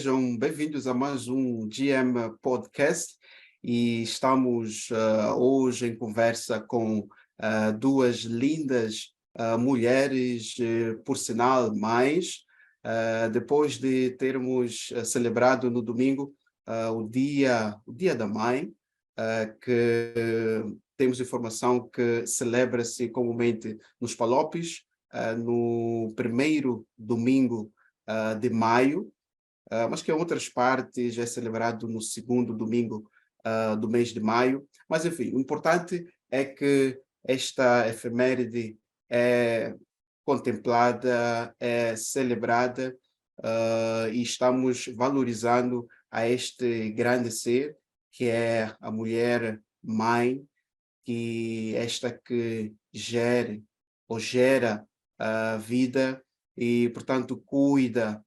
sejam bem-vindos a mais um GM Podcast e estamos hoje em conversa com duas lindas mulheres, por sinal, mães, depois de termos celebrado no domingo o dia da Mãe, que temos informação que celebra-se comumente nos Palopes, no primeiro domingo de maio, mas que em outras partes é celebrado no segundo domingo do mês de maio. Mas, enfim, o importante é que esta efeméride é contemplada, é celebrada, e estamos valorizando a este grande ser, que é a mulher mãe, que esta que gere ou gera a vida e, portanto, cuida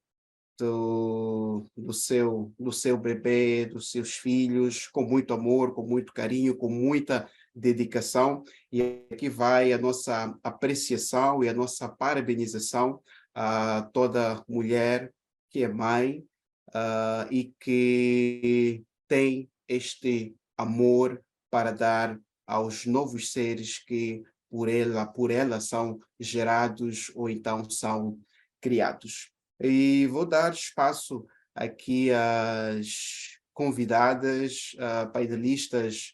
do seu bebê, dos seus filhos, com muito amor, com muito carinho, com muita dedicação. E aqui vai a nossa apreciação e a nossa parabenização a toda mulher que é mãe, e que tem este amor para dar aos novos seres que por ela são gerados ou então são criados. E vou dar espaço aqui às convidadas, painelistas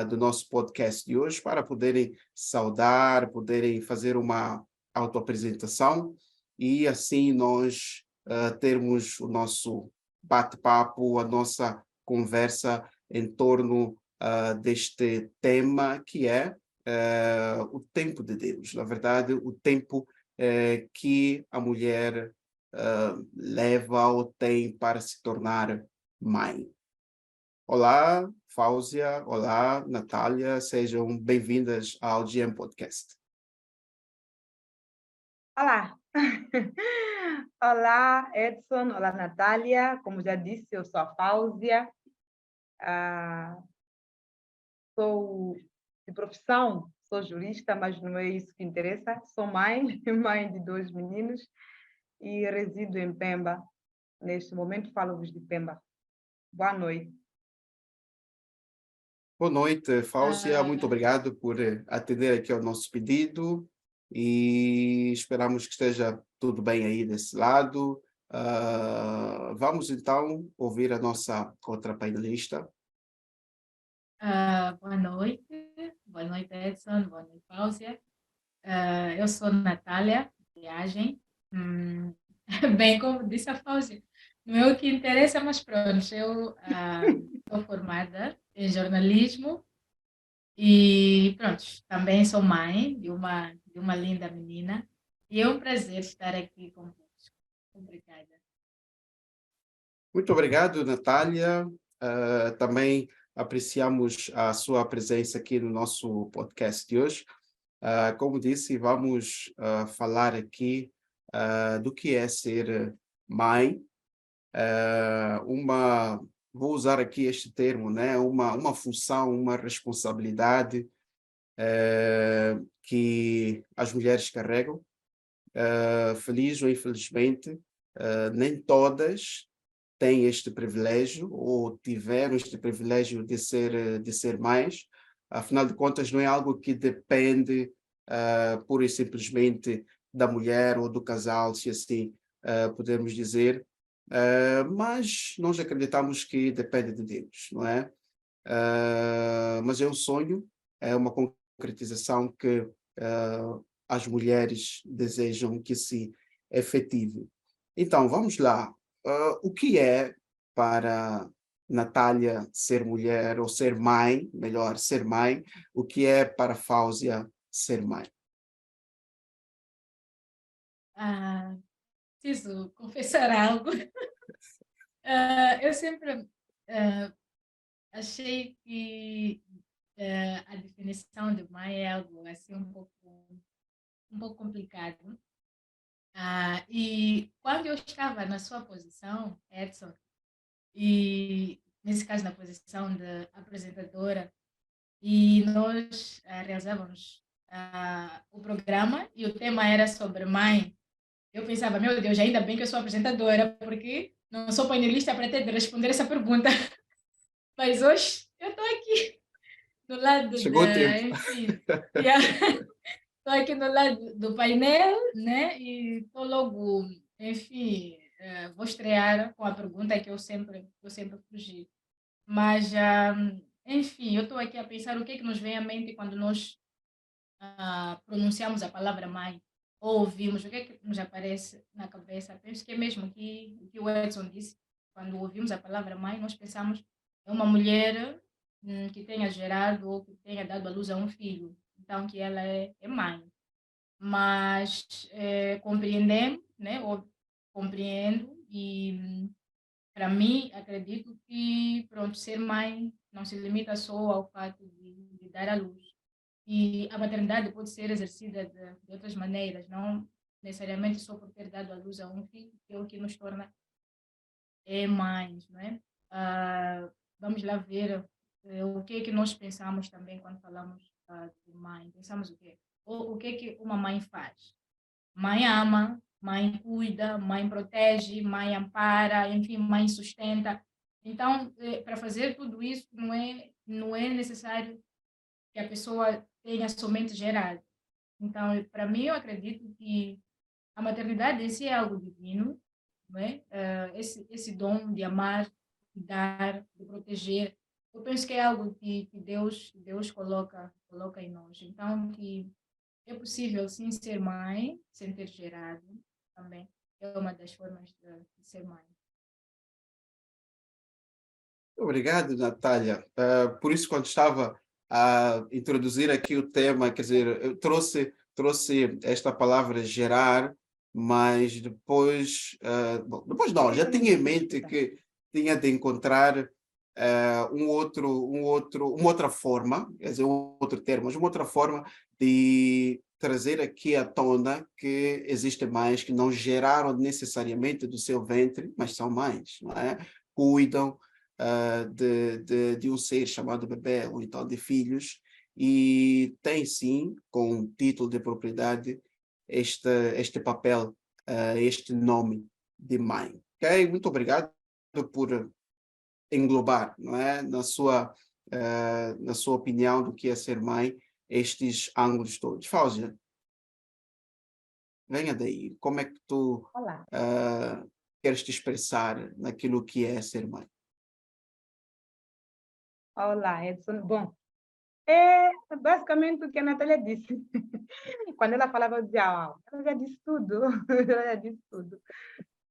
do nosso podcast de hoje, para poderem saudar, poderem fazer uma autoapresentação e assim nós termos o nosso bate-papo, a nossa conversa em torno deste tema que é o tempo de Deus. Na verdade, o tempo que a mulher leva ou tem para se tornar mãe. Olá, Fáuzia. Olá, Natália. Sejam bem-vindas ao GM Podcast. Olá! Olá, Edson. Olá, Natália. Como já disse, eu sou a Fáuzia. Sou de profissão, sou jurista, mas não é isso que interessa. Sou mãe, mãe de 2 meninos e resido em Pemba. Neste momento falo-vos de Pemba. Boa noite. Boa noite, Fáuzia. Muito Ah, obrigado por atender aqui ao nosso pedido e esperamos que esteja tudo bem aí desse lado. Vamos então ouvir a nossa outra painelista. Boa noite Edson, boa noite Fáuzia. Eu sou Natália Viagem. Bem, como disse a Fáuzia, não é o que interessa, mas pronto, eu sou formada em jornalismo e pronto, também sou mãe de uma linda menina e é um prazer estar aqui convosco. Obrigada. Muito obrigado, Natália. Também apreciamos a sua presença aqui no nosso podcast de hoje. Como disse, vamos falar aqui do que é ser mãe. Vou usar aqui este termo, né? Uma função, uma responsabilidade que as mulheres carregam. Feliz ou infelizmente, nem todas têm este privilégio ou tiveram este privilégio de ser mães. Afinal de contas, não é algo que depende pura e simplesmente da mulher ou do casal, se assim podemos dizer, mas nós acreditamos que depende de Deus, não é? Mas é um sonho, é uma concretização que as mulheres desejam que se efetive. Então, vamos lá. O que é para Natália ser mulher ou ser mãe, melhor, ser mãe? O que é para Fáuzia ser mãe? Preciso confessar algo. Eu sempre achei que a definição de mãe é algo assim um pouco complicado. E quando eu estava na sua posição, Edson, e nesse caso na posição de apresentadora, e nós realizávamos o programa e o tema era sobre mãe, eu pensava, meu Deus, ainda bem que eu sou apresentadora, porque não sou painelista para ter de responder essa pergunta, mas hoje eu estou aqui do lado Chegou o tempo. enfim, estou aqui do lado do painel, né? E estou logo, enfim, vou estrear com a pergunta que eu sempre fugi. Mas, enfim, eu estou aqui a pensar o que é que nos vem à mente quando nós pronunciamos a palavra mãe, ou ouvimos, o que é que nos aparece na cabeça? Penso que é mesmo o que o Edson disse, quando ouvimos a palavra mãe, nós pensamos é uma mulher que tenha gerado ou que tenha dado à luz a um filho, então que ela é mãe. Mas compreendemos, né, ou compreendo, e para mim, acredito que, pronto, ser mãe não se limita só ao fato de dar à luz. E a maternidade pode ser exercida de outras maneiras, não necessariamente só por ter dado à luz a um filho, que é o que nos torna mães, não é? Vamos lá ver o que é que nós pensamos também quando falamos de mãe. Pensamos o quê? O que é que uma mãe faz? Mãe ama, mãe cuida, mãe protege, mãe ampara, enfim, mãe sustenta. Então, para fazer tudo isso, não é necessário que a pessoa tenha somente gerado. Então, para mim, eu acredito que a maternidade em si é algo divino, não é? Esse dom de amar, de dar, de proteger, eu penso que é algo que Deus coloca em nós. Então, que é possível, sim, ser mãe, sem ter gerado também. É uma das formas de ser mãe. Obrigado, Natália. Por isso, quando estava a introduzir aqui o tema, quer dizer, eu trouxe esta palavra gerar, mas depois, bom, depois não, já tinha em mente que tinha de encontrar uma outra forma, quer dizer, um outro termo, mas uma outra forma de trazer aqui à tona que existem mães que não geraram necessariamente do seu ventre, mas são mães, não é? Cuidam de um ser chamado bebê, ou então de filhos, e tem sim, com título de propriedade, este papel, este nome de mãe. Ok? Muito obrigado por englobar, não é? Na sua opinião do que é ser mãe, estes ângulos todos. Fáusia, venha daí. Como é que tu Olá. queres te expressar naquilo que é ser mãe? Olá, Edson. Bom, é basicamente o que a Natália disse. Quando ela falava, eu dizia, ela já disse tudo, ela já disse tudo.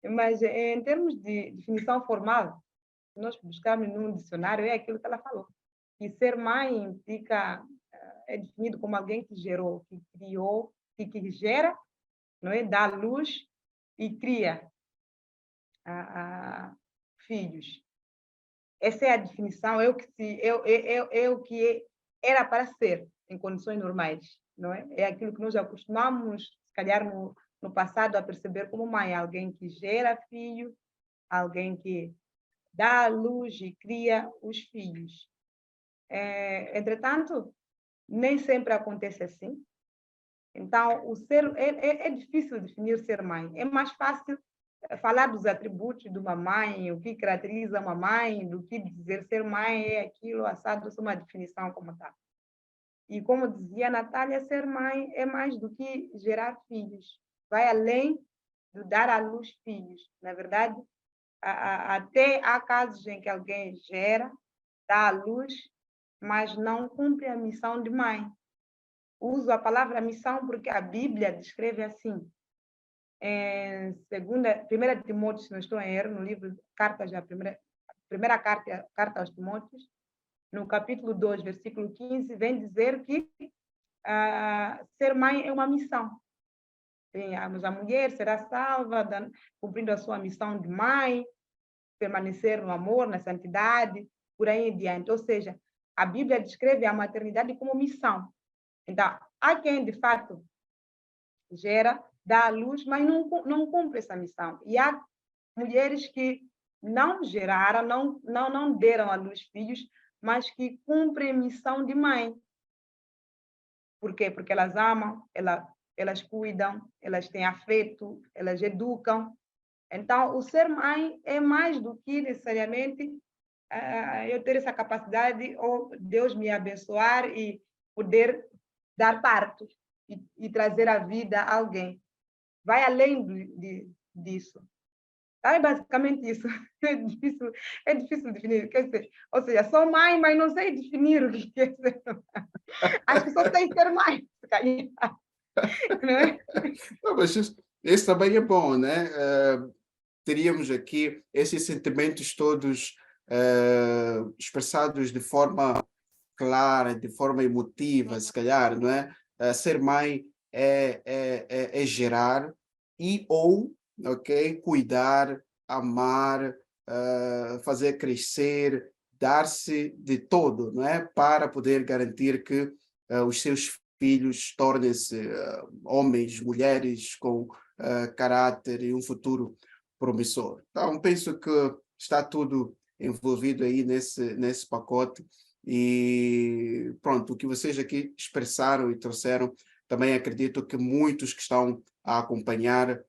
Mas em termos de definição formal, nós buscamos num dicionário, é aquilo que ela falou. Que ser mãe implica, é definido como alguém que gerou, que criou, que gera, não é? Dá luz e cria filhos. Essa é a definição, é o que era para ser em condições normais, não é? É aquilo que nós acostumamos, se calhar no passado, a perceber como mãe, alguém que gera filho, alguém que dá à luz e cria os filhos. Entretanto, nem sempre acontece assim. Então, é difícil definir ser mãe. É mais fácil falar dos atributos de uma mãe, o que caracteriza uma mãe, do que dizer ser mãe é aquilo, assado, é uma definição como tal. E como dizia a Natália, ser mãe é mais do que gerar filhos. Vai além de dar à luz filhos. Na verdade, até há casos em que alguém gera, dá à luz, mas não cumpre a missão de mãe. Uso a palavra missão porque a Bíblia descreve assim. Em 1 Timóteo, se não estou em erro, no livro Cartas, a primeira carta aos Timóteos, no capítulo 2, versículo 15, vem dizer que ser mãe é uma missão. A mulher será salva, cumprindo a sua missão de mãe, permanecer no amor, na santidade, por aí em diante. Ou seja, a Bíblia descreve a maternidade como missão. Então, há quem, de fato, gera, dá à luz, mas não cumpre essa missão. E há mulheres que não geraram, não deram à luz filhos, mas que cumprem a missão de mãe. Por quê? Porque elas amam, elas cuidam, elas têm afeto, elas educam, Então, o ser mãe é mais do que necessariamente eu ter essa capacidade ou Deus me abençoar e poder dar parto e trazer a vida a alguém. Vai além disso. É basicamente isso. É difícil definir. Quer dizer, ou seja, sou mãe, mas não sei definir o que é ser mãe. Acho que só sei ser mãe. Não é? Não, mas isso também é bom, né? Teríamos aqui esses sentimentos todos expressados de forma clara, de forma emotiva, se calhar, não é? Ser mãe é gerar e ou, ok, cuidar, amar, fazer crescer, dar-se de todo, não é? Para poder garantir que os seus filhos tornem-se homens, mulheres com caráter e um futuro promissor. Então, penso que está tudo envolvido aí nesse pacote e pronto, o que vocês aqui expressaram e trouxeram, também acredito que muitos que estão a acompanhar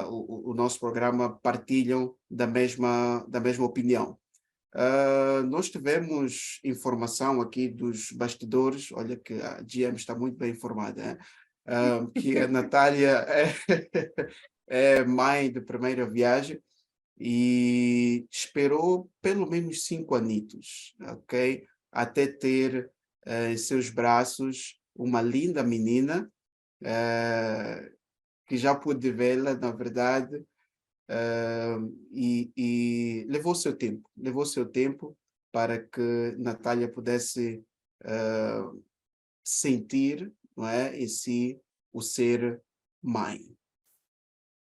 o nosso programa partilham da mesma opinião. Nós tivemos informação aqui dos bastidores, olha que a GM está muito bem informada, né? Que a Natália é mãe de primeira viagem e esperou pelo menos 5 anitos, ok? Até ter em seus braços uma linda menina, que já pude vê-la, na verdade, e levou seu tempo para que Natália pudesse sentir, não é, em si o ser mãe.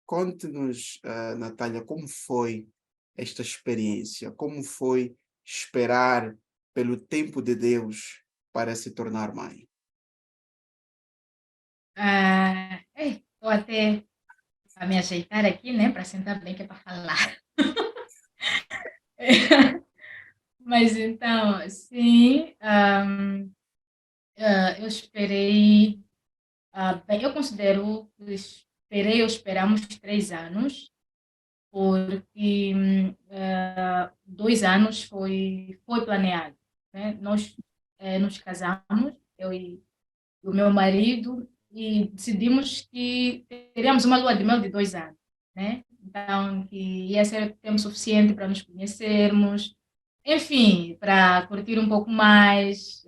Conte-nos, Natália, como foi esta experiência? Como foi esperar pelo tempo de Deus para se tornar mãe? Estou até a me ajeitar aqui, né, para sentar bem, que é para falar. Mas então, sim, eu esperei, bem, eu considero que esperamos 3 anos, porque 2 anos foi planeado, né? Nós nos casamos, eu e o meu marido, e decidimos que teríamos uma lua de mel de 2 anos, né? Então, que ia ser tempo suficiente para nos conhecermos, enfim, para curtir um pouco mais,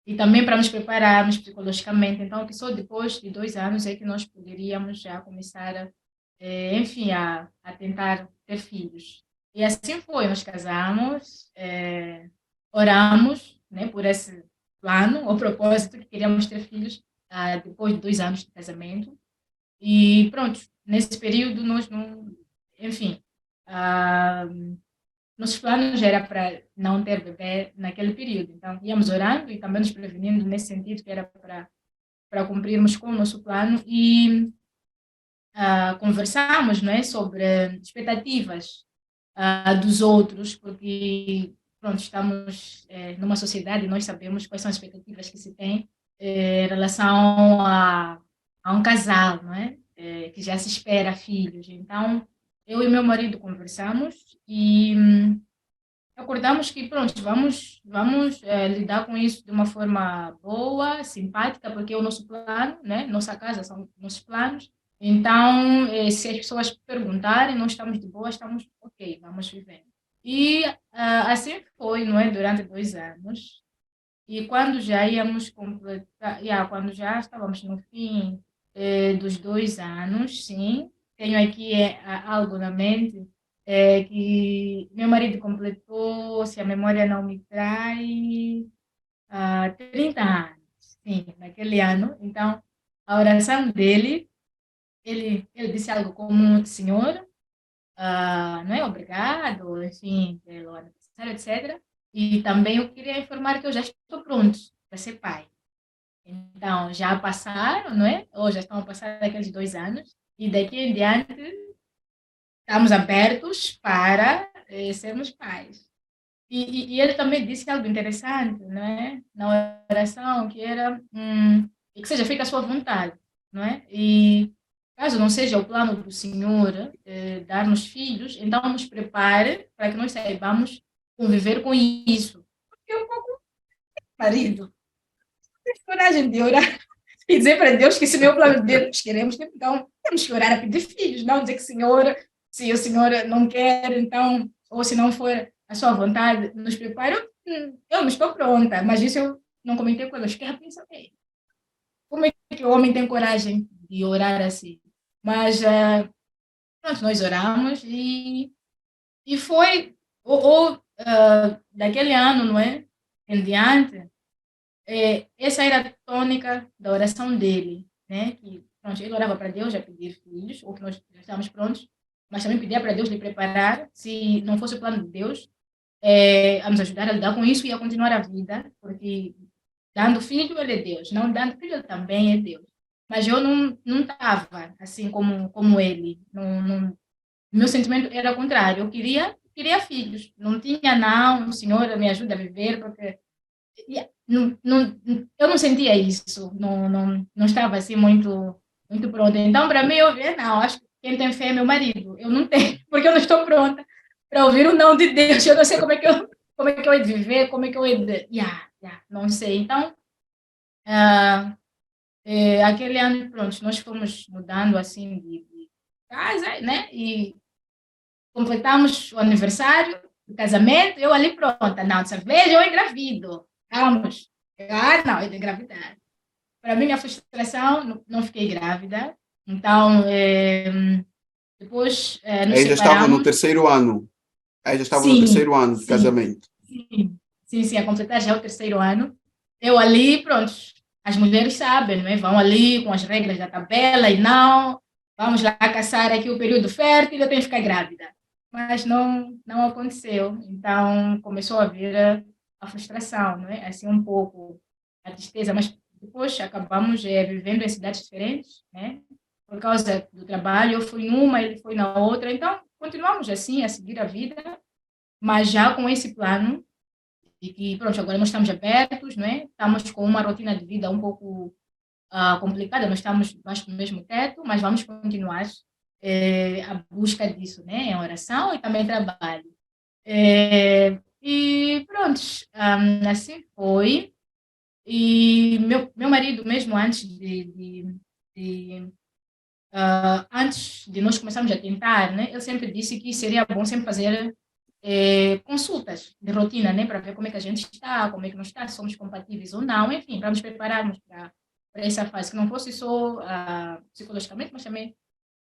e também para nos prepararmos psicologicamente. Então, que só depois de 2 anos é que nós poderíamos já começar, enfim, a tentar ter filhos. E assim foi, nós casamos, oramos, né, por esse plano, o propósito que queríamos ter filhos depois de 2 anos de casamento. E pronto, nesse período nós não, enfim, nossos planos era para não ter bebê naquele período. Então, íamos orando e também nos prevenindo nesse sentido, que era para cumprirmos com o nosso plano e conversamos, não é, sobre expectativas dos outros, porque pronto, estamos numa sociedade e nós sabemos quais são as expectativas que se tem em relação a um casal, não é? Que já se espera filhos. Então, eu e meu marido conversamos e acordamos que, pronto, vamos lidar com isso de uma forma boa, simpática, porque é o nosso plano, né? Nossa casa são nossos planos. Então, se as pessoas perguntarem, nós estamos de boa, estamos ok, vamos vivendo. E assim foi, não é? Durante 2 anos. E quando já íamos completar, quando já estávamos no fim dos 2 anos, sim, tenho aqui algo na mente, que meu marido completou, se a memória não me trai, 30 anos, sim, naquele ano. Então, a oração dele, ele disse algo como, Senhor, não é obrigado, enfim, pelo aniversário, etc. E também eu queria informar que eu já estou pronto para ser pai. Então, já passaram, não é? Ou já estão a passar aqueles 2 anos, e daqui em diante estamos abertos para sermos pais. E ele também disse algo interessante, não é? Na oração, que era e que seja feita a sua vontade, não é? E caso não seja o plano do Senhor dar-nos filhos, então nos prepare para que nós saibamos conviver com isso. Porque eu pouco marido, tenho coragem de orar e dizer para Deus que esse meu plano de Deus queremos, então temos que orar a pedir filhos, não dizer que Senhor, se o Senhor não quer, então, ou se não for a sua vontade, nos prepare. Eu não estou pronta, mas isso eu não comentei com eles, que eu pensei, como é que o homem tem coragem de orar assim? Mas pronto, nós oramos e foi, daquele ano, não é? Em diante, essa era a tônica da oração dele, né? Que pronto, ele orava para Deus a pedir filhos, ou que nós já estávamos prontos, mas também pedia para Deus lhe preparar, se não fosse o plano de Deus, a nos ajudar a lidar com isso e a continuar a vida, porque dando filho ele é Deus, não dando filho ele também é Deus. Mas eu não estava assim como ele, meu sentimento era o contrário, eu queria filhos, não tinha não, o Senhor me ajuda a viver, porque eu não sentia isso, não estava assim muito pronta. Então, para mim, eu vi, não, acho que quem tem fé é meu marido, eu não tenho, porque eu não estou pronta para ouvir o não de Deus, eu não sei como é que eu hei de viver, como é que eu hei de... não sei. Então, aquele ano, pronto, nós fomos mudando assim de casa, né? E completamos o aniversário, o casamento, eu ali pronta. Não, dessa vez eu engravido. Vamos. Não, eu tenho engravidar. Para mim, a frustração, não fiquei grávida. Então, depois nos Aí já estavam no separamos. terceiro ano. Aí já estavam no Sim, terceiro ano de sim, casamento. sim, a completar já o terceiro ano. Eu ali, pronto, as mulheres sabem, não é? Vão ali com as regras da tabela e não, vamos lá caçar aqui o período fértil, eu tenho que ficar grávida. Mas não aconteceu. Então, começou a vir a frustração, não é? Assim, um pouco a tristeza, mas depois acabamos vivendo em cidades diferentes, né? Por causa do trabalho, eu fui numa, ele foi na outra, então continuamos assim, a seguir a vida, mas já com esse plano de que, pronto, agora nós estamos abertos, não é? Estamos com uma rotina de vida um pouco complicada, nós estamos debaixo do mesmo teto, mas vamos continuar a busca disso, né? Em oração e também trabalho. E pronto, assim foi. E meu marido, mesmo antes de nós começarmos a tentar, né? Ele sempre disse que seria bom sempre fazer consultas de rotina, né, para ver como é que a gente está, como é que nós está, se somos compatíveis ou não, enfim, para nos prepararmos para essa fase, que não fosse só psicologicamente, mas também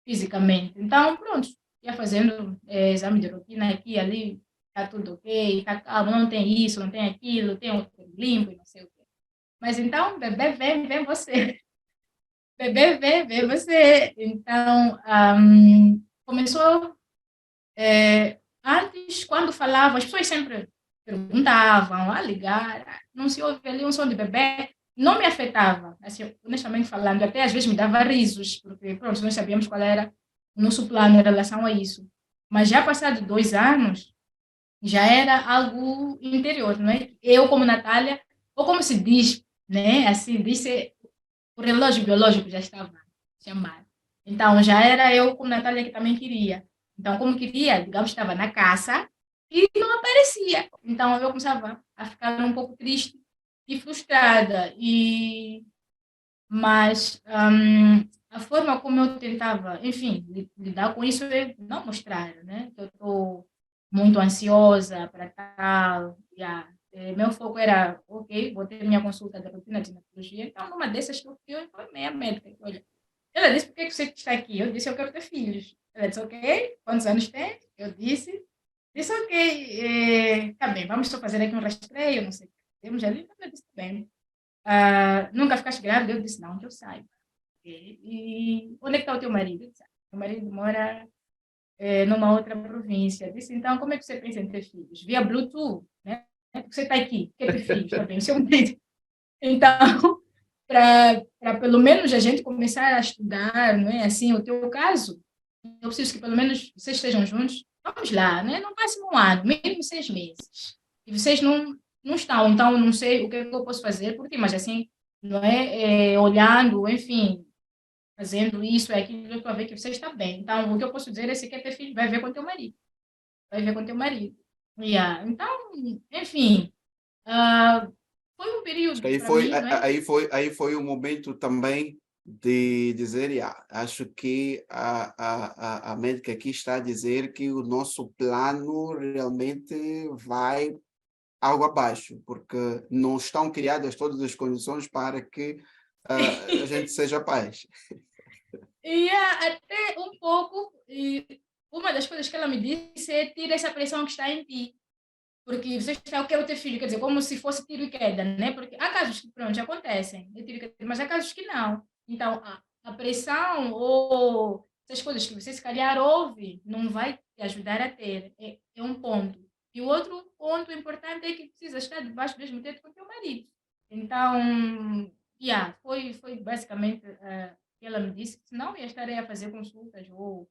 fisicamente. Então, pronto, ia fazendo exame de rotina aqui e ali, está tudo ok, está calmo, não tem isso, não tem aquilo, tem outro limpo e não sei o quê. Mas então, bebê, vem você. Bebê, vem você. Então, começou antes, quando falava, as pessoas sempre perguntavam, a ligar, não se ouve ali um som de bebê, não me afetava, assim, honestamente falando, até às vezes me dava risos, porque, pronto, nós sabíamos qual era o nosso plano em relação a isso. Mas já passado 2 anos, já era algo interior, não é? Eu, como Natália, ou como se diz, né, assim, disse, o relógio biológico já estava chamado. Então, já era eu, como Natália, que também queria. Então, como queria, digamos, estava na caça e não aparecia. Então, eu começava a ficar um pouco triste e frustrada. Mas a forma como eu tentava, enfim, lidar com isso é não mostrar, né? Que eu estou muito ansiosa para tal. Meu foco era, ok, vou ter minha consulta de rotina de ginecologia. Então, numa dessas que eu fui, foi meia médica. Olha, ela disse, por que você está aqui? Eu disse, eu quero ter filhos. Ela disse, ok, quantos anos tem? Eu disse, ok, tá bem, vamos só fazer aqui um rastreio, não sei o que. Temos ali, ela disse, bem. Nunca ficaste grávida? Eu disse, não, que eu saiba. E onde é que está o teu marido? Eu disse, meu marido mora numa outra província. Eu disse, então, como é que você pensa em ter filhos? Via Bluetooth, né? Porque você está aqui, quer ter filhos, está bem, o seu marido. Então, para pelo menos a gente começar a estudar, não é assim, o teu caso, eu preciso que pelo menos vocês estejam juntos, vamos lá, né? No máximo um ano, mínimo 6 meses. E vocês não estão, então não sei o que eu posso fazer por ti, mas assim, não é, olhando, enfim, fazendo isso, é aquilo, eu estou a ver que você está bem. Então, o que eu posso dizer é, se quer ter filho, vai ver com teu marido. Vai ver com teu marido. Yeah. Então, enfim, ah, foi um Acho que período para mim, não é? aí foi o momento também de dizer, acho que a médica aqui está a dizer que o nosso plano realmente vai algo abaixo, porque não estão criadas todas as condições para que a gente seja pais. E até um pouco, e uma das coisas que ela me disse é: tira essa pressão que está em ti. Porque você está, eu quero ter filho, quer dizer, como se fosse tiro e queda, né? Porque há casos que, pronto, acontecem, é tiro e queda, mas há casos que não. Então, a pressão ou essas coisas que você se calhar ouve, não vai te ajudar a ter. É um ponto. E o outro ponto importante é que precisa estar debaixo do mesmo teto com o teu marido. Então, foi basicamente que ela me disse, que senão ia estar aí a fazer consultas, ou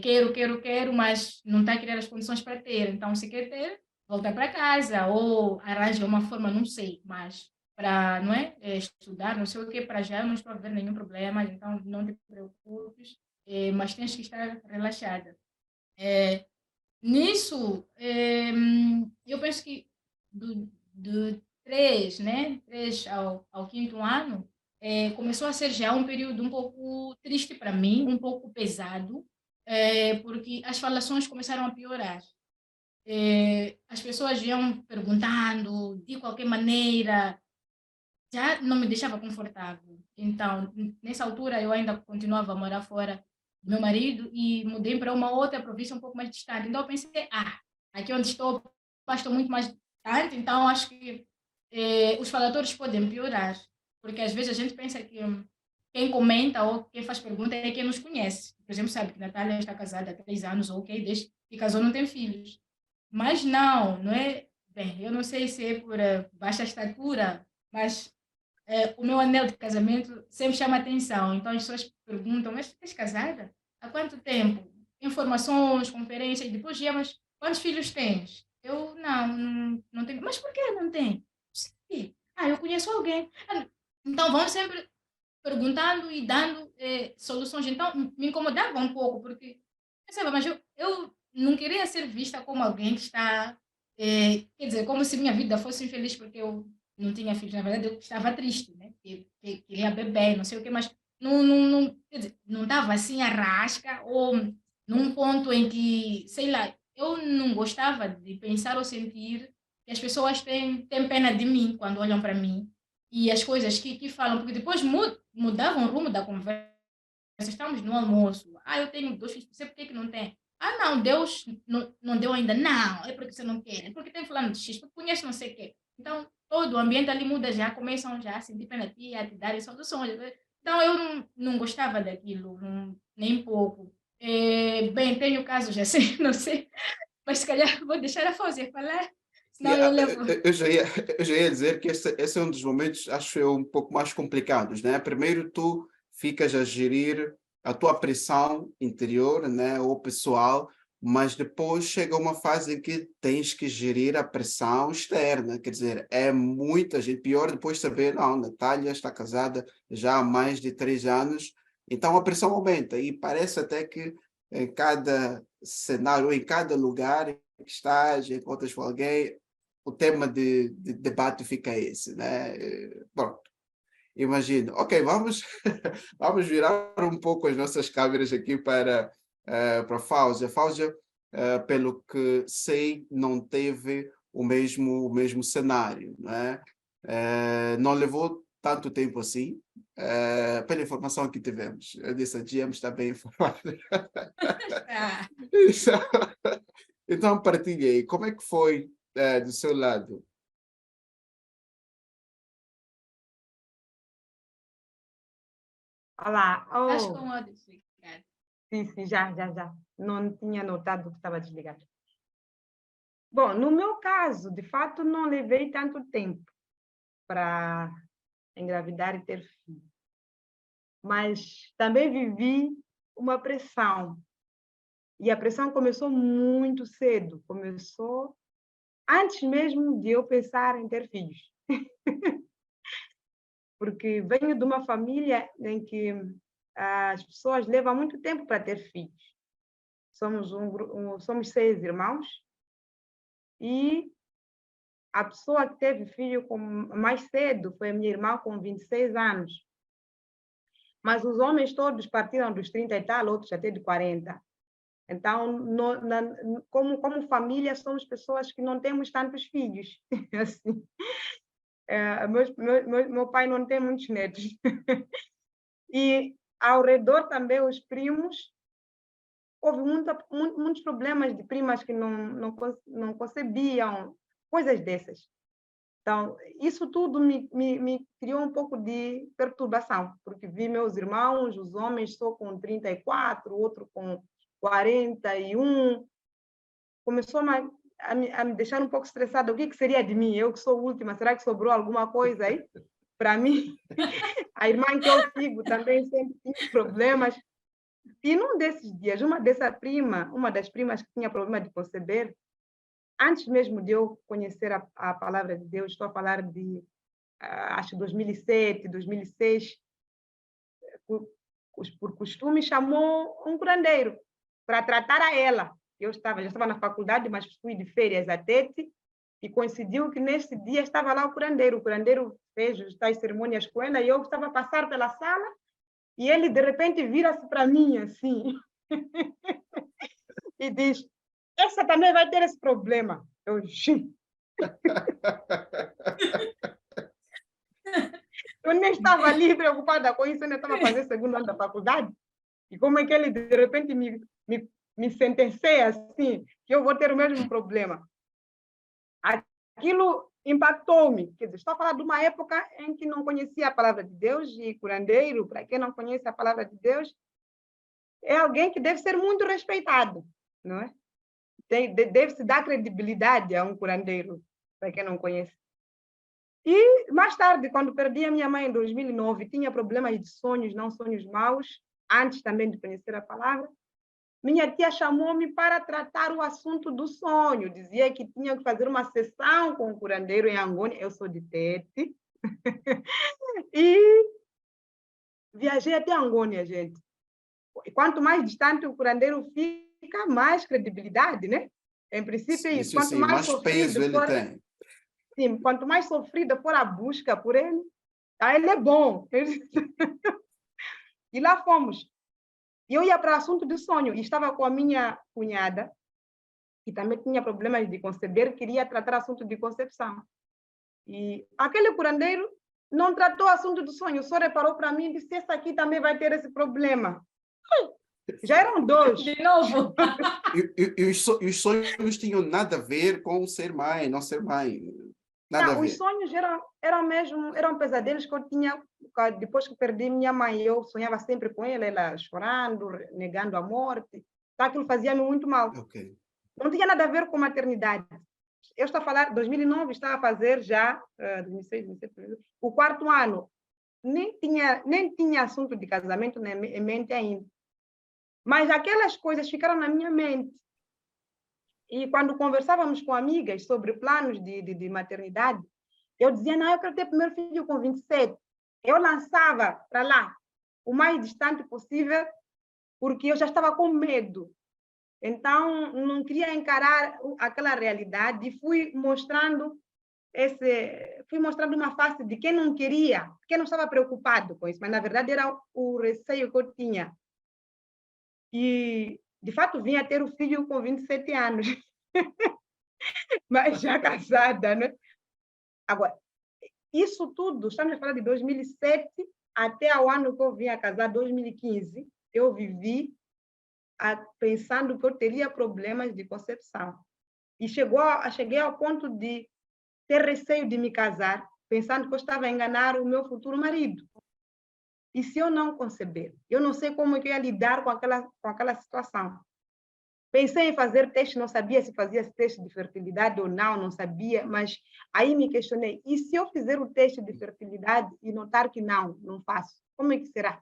quero, mas não está a criar as condições para ter. Então, se quer ter, voltar para casa ou arranja uma forma, não sei, mas para, não é, estudar, não sei o que, para já não estou a ver nenhum problema, então não te preocupes, mas tens que estar relaxada. Nisso, eu penso que do 3, né, 3 ao quinto ano, começou a ser já um período um pouco triste para mim, um pouco pesado, porque as falações começaram a piorar. As pessoas iam perguntando de qualquer maneira, já não me deixava confortável. Então, nessa altura, eu ainda continuava a morar fora do meu marido e mudei para uma outra província um pouco mais distante. Então, eu pensei, aqui onde estou muito mais distante, então acho que os faladores podem piorar, porque às vezes a gente pensa que quem comenta ou quem faz pergunta é quem nos conhece. Por exemplo, sabe que Natália está casada há 3 anos, ou ok, desde que casou não tem filhos. Mas não é? Bem, eu não sei se é por baixa estatura, mas o meu anel de casamento sempre chama atenção. Então as pessoas perguntam: mas estás casada? Há quanto tempo? Informações, conferências, e depois mas quantos filhos tens? Eu não tenho. Mas por que não tem? Sim. Eu conheço alguém. Então vão sempre perguntando e dando soluções. Então me incomodava um pouco, porque, sabe, mas eu não queria ser vista como alguém que está, quer dizer, como se minha vida fosse infeliz porque eu não tinha filhos. Na verdade, eu estava triste, né? Que queria bebê, não sei o quê, mas quer dizer, não estava assim a rasca ou num ponto em que, sei lá, eu não gostava de pensar ou sentir que as pessoas têm pena de mim quando olham para mim e as coisas que falam, porque depois mudavam o rumo da conversa. Estamos no almoço. Eu tenho 2 filhos, você por que não tem? Não, Deus não deu ainda. Não, é porque você não quer. É porque tem fulano de X, porque conhece não sei o quê. Então, todo o ambiente ali muda já, começam já a sentir pena de ti, a te darem soluções. Então, eu não gostava daquilo, nem pouco. Bem, tenho casos assim, não sei, mas se calhar vou deixar a Fauzi falar, senão eu levo. Eu já ia dizer que esse é um dos momentos, acho eu, um pouco mais complicados, né? Primeiro, tu ficas a gerir a tua pressão interior, né, ou pessoal, mas depois chega uma fase em que tens que gerir a pressão externa, quer dizer, é muita gente, pior depois saber, não, Natália está casada já há mais de 3 anos, então a pressão aumenta e parece até que em cada cenário, em cada lugar que estás, encontras com alguém, o tema de debate fica esse, né? Bom, imagino. Ok, vamos virar um pouco as nossas câmeras aqui para a Fáuzia. Fáuzia, pelo que sei, não teve o mesmo cenário, né? Não levou tanto tempo assim, pela informação que tivemos. Eu disse, a GM está bem informada. Ah, Então, partilhe aí, como é que foi do seu lado? Olá, estás com ódio, Ricardo. sim, já. Não tinha notado que estava desligado. Bom, no meu caso, de fato, não levei tanto tempo para engravidar e ter filho, mas também vivi uma pressão. E a pressão começou muito cedo, começou antes mesmo de eu pensar em ter filhos. Porque venho de uma família em que as pessoas levam muito tempo para ter filhos. Somos 6 irmãos e a pessoa que teve filho mais cedo foi a minha irmã com 26 anos. Mas os homens todos partiram dos 30 e tal, outros até de 40. Então, como família, somos pessoas que não temos tantos filhos. Assim. Meu pai não tem muitos netos. E ao redor também os primos, houve muitos problemas de primas que não concebiam, coisas dessas. Então, isso tudo me criou um pouco de perturbação, porque vi meus irmãos, os homens só com 34, outro com 41. Começou a me deixar um pouco estressada. O que seria de mim? Eu que sou última, será que sobrou alguma coisa aí para mim? A irmã que eu sigo também sempre tinha problemas. E num desses dias, uma das primas que tinha problema de conceber, antes mesmo de eu conhecer a palavra de Deus, estou a falar de, acho, 2007, 2006, por costume, chamou um curandeiro para tratar a ela. Eu já estava na faculdade, mas fui de férias a Tete, e coincidiu que nesse dia estava lá o curandeiro. O curandeiro fez as cerimônias com ela, e eu estava a passar pela sala, e ele, de repente, vira-se para mim, assim, e diz: essa também vai ter esse problema. Eu, eu nem estava ali preocupada com isso, eu nem estava fazendo segundo ano da faculdade. E como é que ele, de repente, me sentencia assim, que eu vou ter o mesmo problema? Aquilo impactou-me. Quer dizer, estou a falar de uma época em que não conhecia a palavra de Deus, e curandeiro, para quem não conhece a palavra de Deus, é alguém que deve ser muito respeitado, não é? Deve-se dar credibilidade a um curandeiro, para quem não conhece. E mais tarde, quando perdi a minha mãe em 2009, tinha problemas de sonhos, não sonhos maus, antes também de conhecer a palavra, minha tia chamou-me para tratar o assunto do sonho. Dizia que tinha que fazer uma sessão com o curandeiro em Angônia. Eu sou de Tete. E viajei até Angônia, gente. E quanto mais distante o curandeiro fica, mais credibilidade, né? Em princípio, é isso. Quanto sim, mais peso ele tem. Sim, quanto mais sofrida for a busca por ele, ele é bom. E lá fomos. E eu ia para o assunto do sonho, e estava com a minha cunhada, que também tinha problemas de conceber, queria tratar assunto de concepção. E aquele curandeiro não tratou o assunto do sonho, só reparou para mim e disse: essa aqui também vai ter esse problema. Já eram 2. De novo. E os sonhos tinham nada a ver com ser mãe, não ser mãe. Nada a ver. Os sonhos eram pesadelos que eu tinha depois que perdi minha mãe. Eu sonhava sempre com ela chorando, negando a morte. Aquilo fazia-me muito mal. Okay. Não tinha nada a ver com maternidade. Eu estou a falar, 2009, estava a fazer já, 2006, 2007, o 4º ano. Nem tinha assunto de casamento em mente ainda. Mas aquelas coisas ficaram na minha mente. E quando conversávamos com amigas sobre planos de maternidade, eu dizia: não, eu quero ter primeiro filho com 27. Eu lançava para lá, o mais distante possível, porque eu já estava com medo. Então, não queria encarar aquela realidade, e fui mostrando uma face de quem não queria, quem não estava preocupado com isso, mas na verdade era o receio que eu tinha. E, de fato, vim a ter o filho com 27 anos, mas já casada, né? Agora, isso tudo, estamos a falar de 2007 até ao ano que eu vim a casar, 2015, eu vivi pensando que eu teria problemas de concepção. E cheguei ao ponto de ter receio de me casar, pensando que eu estava a enganar o meu futuro marido. E se eu não conceber? Eu não sei como eu ia lidar com aquela situação. Pensei em fazer teste, não sabia se fazia teste de fertilidade ou não sabia, mas aí me questionei: e se eu fizer o teste de fertilidade e notar que não faço? Como é que será?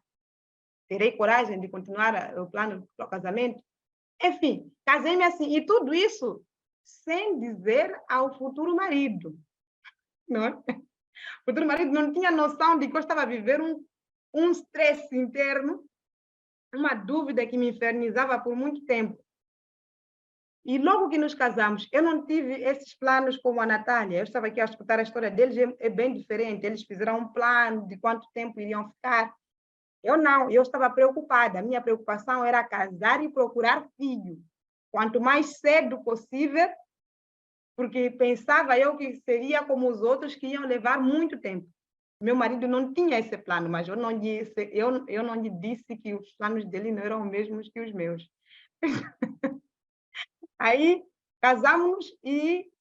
Terei coragem de continuar o plano do casamento? Enfim, casei-me assim. E tudo isso sem dizer ao futuro marido. Não é? O futuro marido não tinha noção de que eu estava a viver um estresse interno uma dúvida que me infernizava por muito tempo. E logo que nos casamos, eu não tive esses planos como a Natália. Eu estava aqui a escutar a história deles, é bem diferente. Eles fizeram um plano de quanto tempo iriam ficar. Eu não, eu estava preocupada. A minha preocupação era casar e procurar filho. Quanto mais cedo possível, porque pensava eu que seria como os outros, que iam levar muito tempo. Meu marido não tinha esse plano, mas eu não lhe disse que os planos dele não eram os mesmos que os meus. Aí casamos e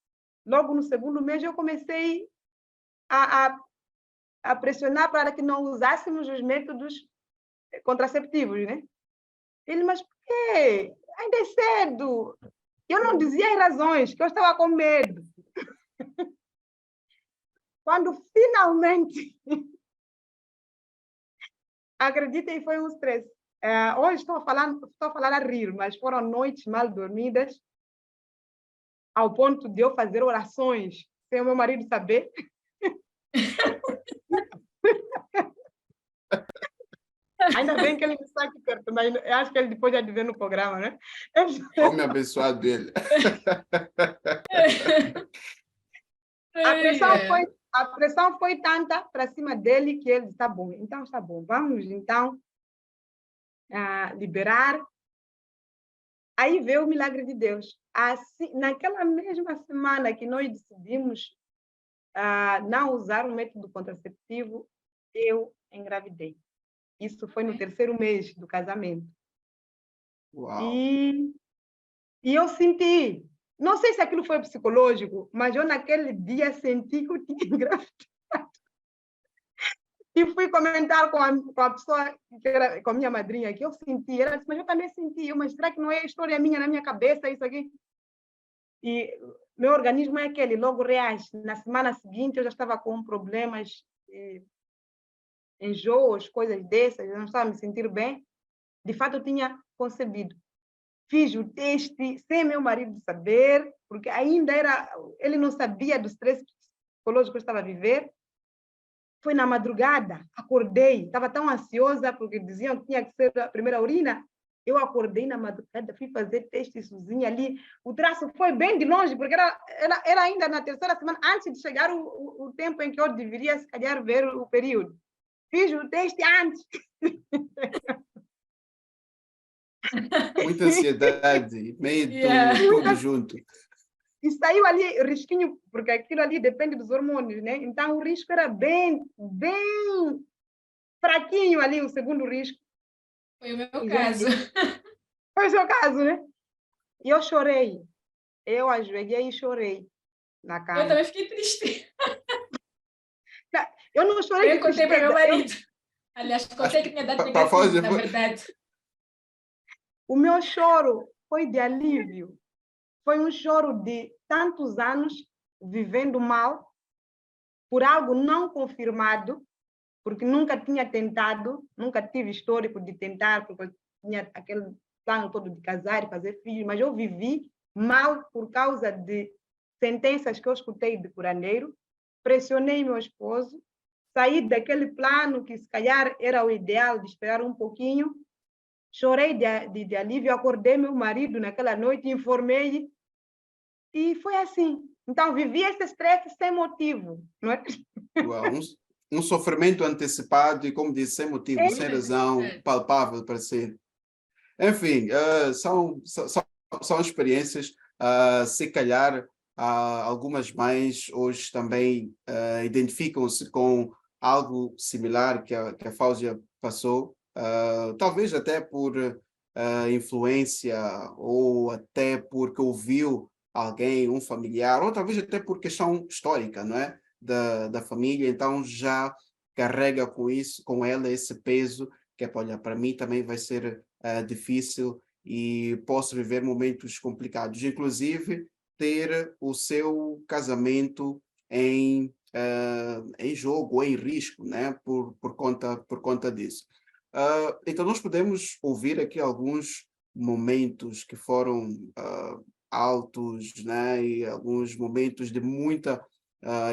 logo no segundo mês eu comecei a pressionar para que não usássemos os métodos contraceptivos, né? Ele, mas por quê? Ainda é cedo. Eu não dizia as razões, que eu estava com medo. Quando finalmente, acreditem, foi um estresse. Hoje estou a falar a rir, mas foram noites mal dormidas, ao ponto de eu fazer orações sem o meu marido saber. Ainda bem que ele me está aqui perto, mas eu acho que ele depois já de ver no programa, né? Homem abençoado dele. A pressão foi tanta para cima dele que ele disse, tá bom, então está bom, vamos então liberar. Aí veio o milagre de Deus. Assim, naquela mesma semana que nós decidimos não usar o método contraceptivo, eu engravidei. Isso foi no terceiro mês do casamento. Uau! E eu senti, não sei se aquilo foi psicológico, mas eu naquele dia senti que eu tinha engravidado. E fui comentar com a pessoa, que era, com a minha madrinha, que eu senti. Ela disse, mas eu também senti. Mas será que não é história minha na minha cabeça, isso aqui? E meu organismo é aquele, logo reage. Na semana seguinte, eu já estava com problemas, enjoos, coisas dessas, eu não estava me sentir bem. De fato, eu tinha concebido. Fiz o teste sem meu marido saber, porque ainda ele não sabia do estresse psicológico que eu estava a viver. Foi na madrugada, acordei, estava tão ansiosa, porque diziam que tinha que ser a primeira urina. Eu acordei na madrugada, fui fazer teste sozinha ali. O traço foi bem de longe, porque era ainda na terceira semana, antes de chegar o tempo em que eu deveria, se calhar, ver o período. Fiz o teste antes. Muita ansiedade, medo, tudo junto. E saiu ali risquinho, porque aquilo ali depende dos hormônios, né? Então, o risco era bem fraquinho ali, o segundo risco. Foi o meu caso. Foi o seu caso, né? E eu chorei. Eu ajoelhei e chorei na cama. Eu também fiquei triste. Eu não chorei de Eu contei para meu marido. Aliás, contei que tinha dado negativo, na verdade. O meu choro foi de alívio. Foi um choro de tantos anos vivendo mal, por algo não confirmado, porque nunca tinha tentado, nunca tive histórico de tentar, porque eu tinha aquele plano todo de casar e fazer filhos, mas eu vivi mal por causa de sentenças que eu escutei de curandeiro, pressionei meu esposo, saí daquele plano que se calhar era o ideal de esperar um pouquinho, chorei de alívio, acordei meu marido naquela noite, informei e foi assim. Então, vivi esse estresse sem motivo, não é? Uau, um sofrimento antecipado e, como disse, sem motivo, sem razão, palpável para si. Enfim, são experiências, se calhar, algumas mães hoje também identificam-se com algo similar que a Fáusia passou, talvez até por influência ou até porque ouviu alguém, um familiar, ou talvez até por questão histórica, não é? Da família, então já carrega com ela esse peso que é, olha, para mim também vai ser difícil e posso viver momentos complicados, inclusive ter o seu casamento em jogo, em risco, né? por conta disso. Então nós podemos ouvir aqui alguns momentos que foram altos, né? E alguns momentos de muita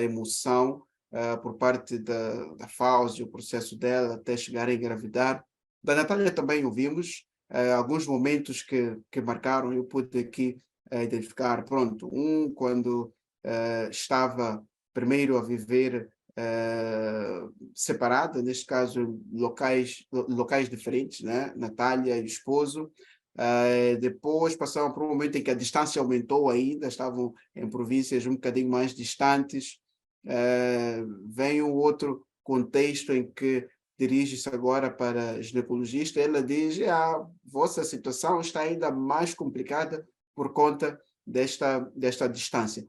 emoção por parte da Fauzi, o processo dela até chegar a engravidar. Da Natália também ouvimos alguns momentos que marcaram, eu pude aqui identificar, pronto, quando estava primeiro a viver separada, neste caso locais diferentes, né? Natália e o esposo. Depois passaram por um momento em que a distância aumentou ainda, estavam em províncias um bocadinho mais distantes. Vem um outro contexto em que dirige-se agora para a ginecologista, ela diz: a vossa situação está ainda mais complicada por conta desta distância.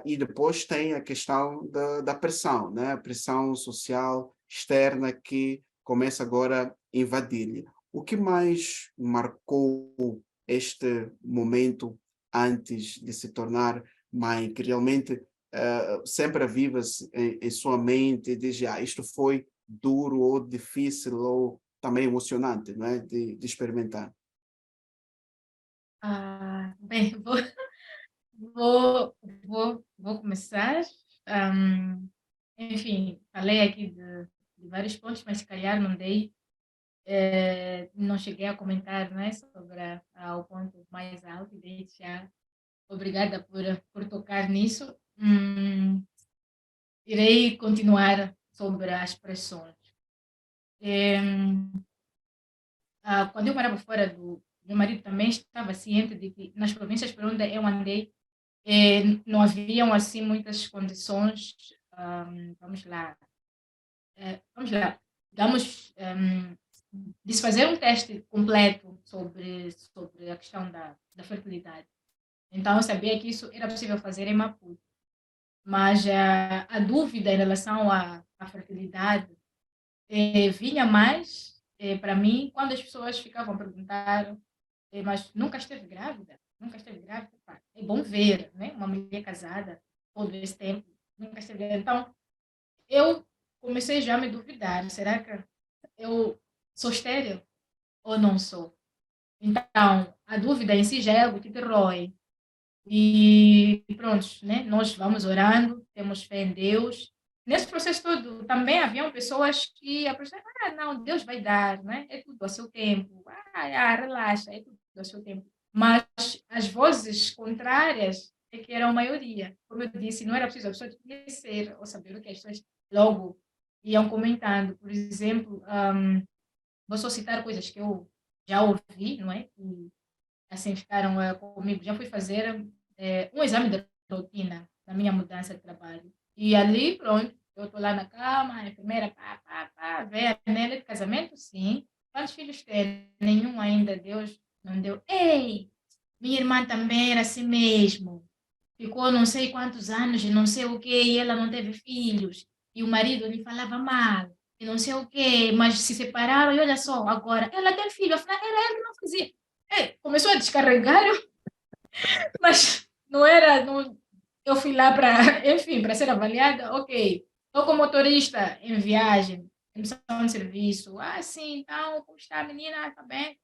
E depois tem a questão da pressão, né? A pressão social externa que começa agora a invadir-lhe. O que mais marcou este momento antes de se tornar mãe, que realmente sempre aviva-se em sua mente e diz: isto foi duro ou difícil ou também emocionante, não é? De experimentar. Bem, vou começar. Enfim, falei aqui de vários pontos, mas se calhar não cheguei a comentar, né, sobre o ponto mais alto, e desde já obrigada por tocar nisso. Irei continuar sobre as pressões. Quando eu morava fora meu marido também estava ciente de que nas províncias por onde eu andei não haviam assim muitas condições, vamos lá, digamos, de se fazer um teste completo sobre a questão da fertilidade. Então eu sabia que isso era possível fazer em Maputo, mas a dúvida em relação à fertilidade vinha mais para mim quando as pessoas ficavam a perguntar: mas nunca esteve grávida? Nunca esteve grávida? Pá, é bom ver, né? Uma mulher casada todo esse tempo, nunca esteve grávida. Então, eu comecei já a me duvidar: será que eu sou estéril ou não sou? Então, a dúvida em si já é algo que te rói. E pronto, né? Nós vamos orando, temos fé em Deus. Nesse processo todo, também haviam pessoas que apostavam: não, Deus vai dar, né? É tudo a seu tempo. Relaxa, é tudo a seu tempo. Mas as vozes contrárias é que eram a maioria. Como eu disse, não era preciso a pessoa te conhecer ou saber o que as pessoas logo iam comentando. Por exemplo, vou só citar coisas que eu já ouvi, não é? E assim ficaram comigo. Já fui fazer um exame de rotina na minha mudança de trabalho. E ali, pronto, eu estou lá na cama, a enfermeira, vê a anel de casamento, sim. Quantos filhos tem? Nenhum ainda, Deus não deu. Ei, minha irmã também era assim mesmo. Ficou não sei quantos anos e não sei o quê, e ela não teve filhos. E o marido lhe falava mal, e não sei o quê, mas se separaram, e olha só, agora, ela tem filho, afinal, era ela que não fazia. Começou a descarregar, mas não era. Não, eu fui lá para, enfim, para ser avaliada. Ok, estou como motorista em viagem, em missão de serviço. Sim, então, como está a menina? Está bem?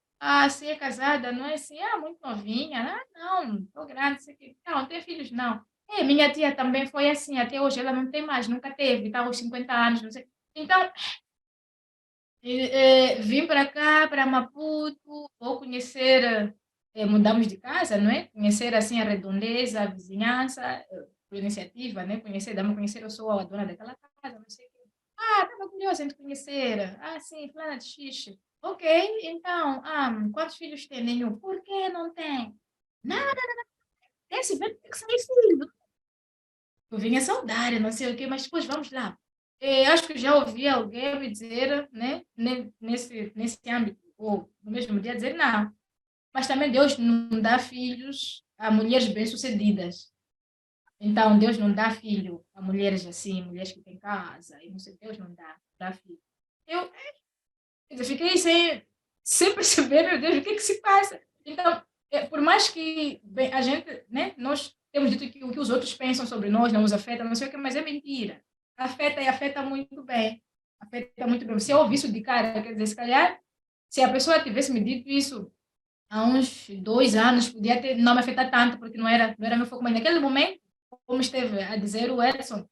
Sim, é casada, não é assim? Muito novinha. Não, estou grande, isso aqui. Não tem filhos, não. Minha tia também foi assim, até hoje ela não tem mais, nunca teve, está aos 50 anos, não sei. Então, vim para cá, para Maputo, vou conhecer, mudamos de casa, não é? Conhecer assim a redondeza, a vizinhança, por iniciativa, né? Conhecer, dá-me a conhecer, eu sou a dona daquela casa, não sei o quê. Estava curiosa em te conhecer. Sim, fulana de xixi. Ok, então, quantos filhos tem? Nenhum. Por que não tem? Nada, esse velho tem que sair filho. Eu vinha saudável, não sei o quê, mas depois vamos lá. Acho que já ouvi alguém me dizer, né, nesse âmbito, ou no mesmo dia, dizer não. Mas também Deus não dá filhos a mulheres bem-sucedidas. Então, Deus não dá filho a mulheres assim, mulheres que têm casa, e não sei, Deus não dá filho. Eu fiquei sem perceber, meu Deus, o que é que se passa? Então, por mais que bem, a gente, né, nós temos dito que o que os outros pensam sobre nós não nos afeta, não sei o que, mas é mentira. Afeta e afeta muito bem. Afeta muito bem. Se eu ouvisse isso de cara, quer dizer, se calhar, se a pessoa tivesse me dito isso há uns 2 anos, podia não me afetar tanto, porque não era meu foco. Mas naquele momento, como esteve a dizer o Edson,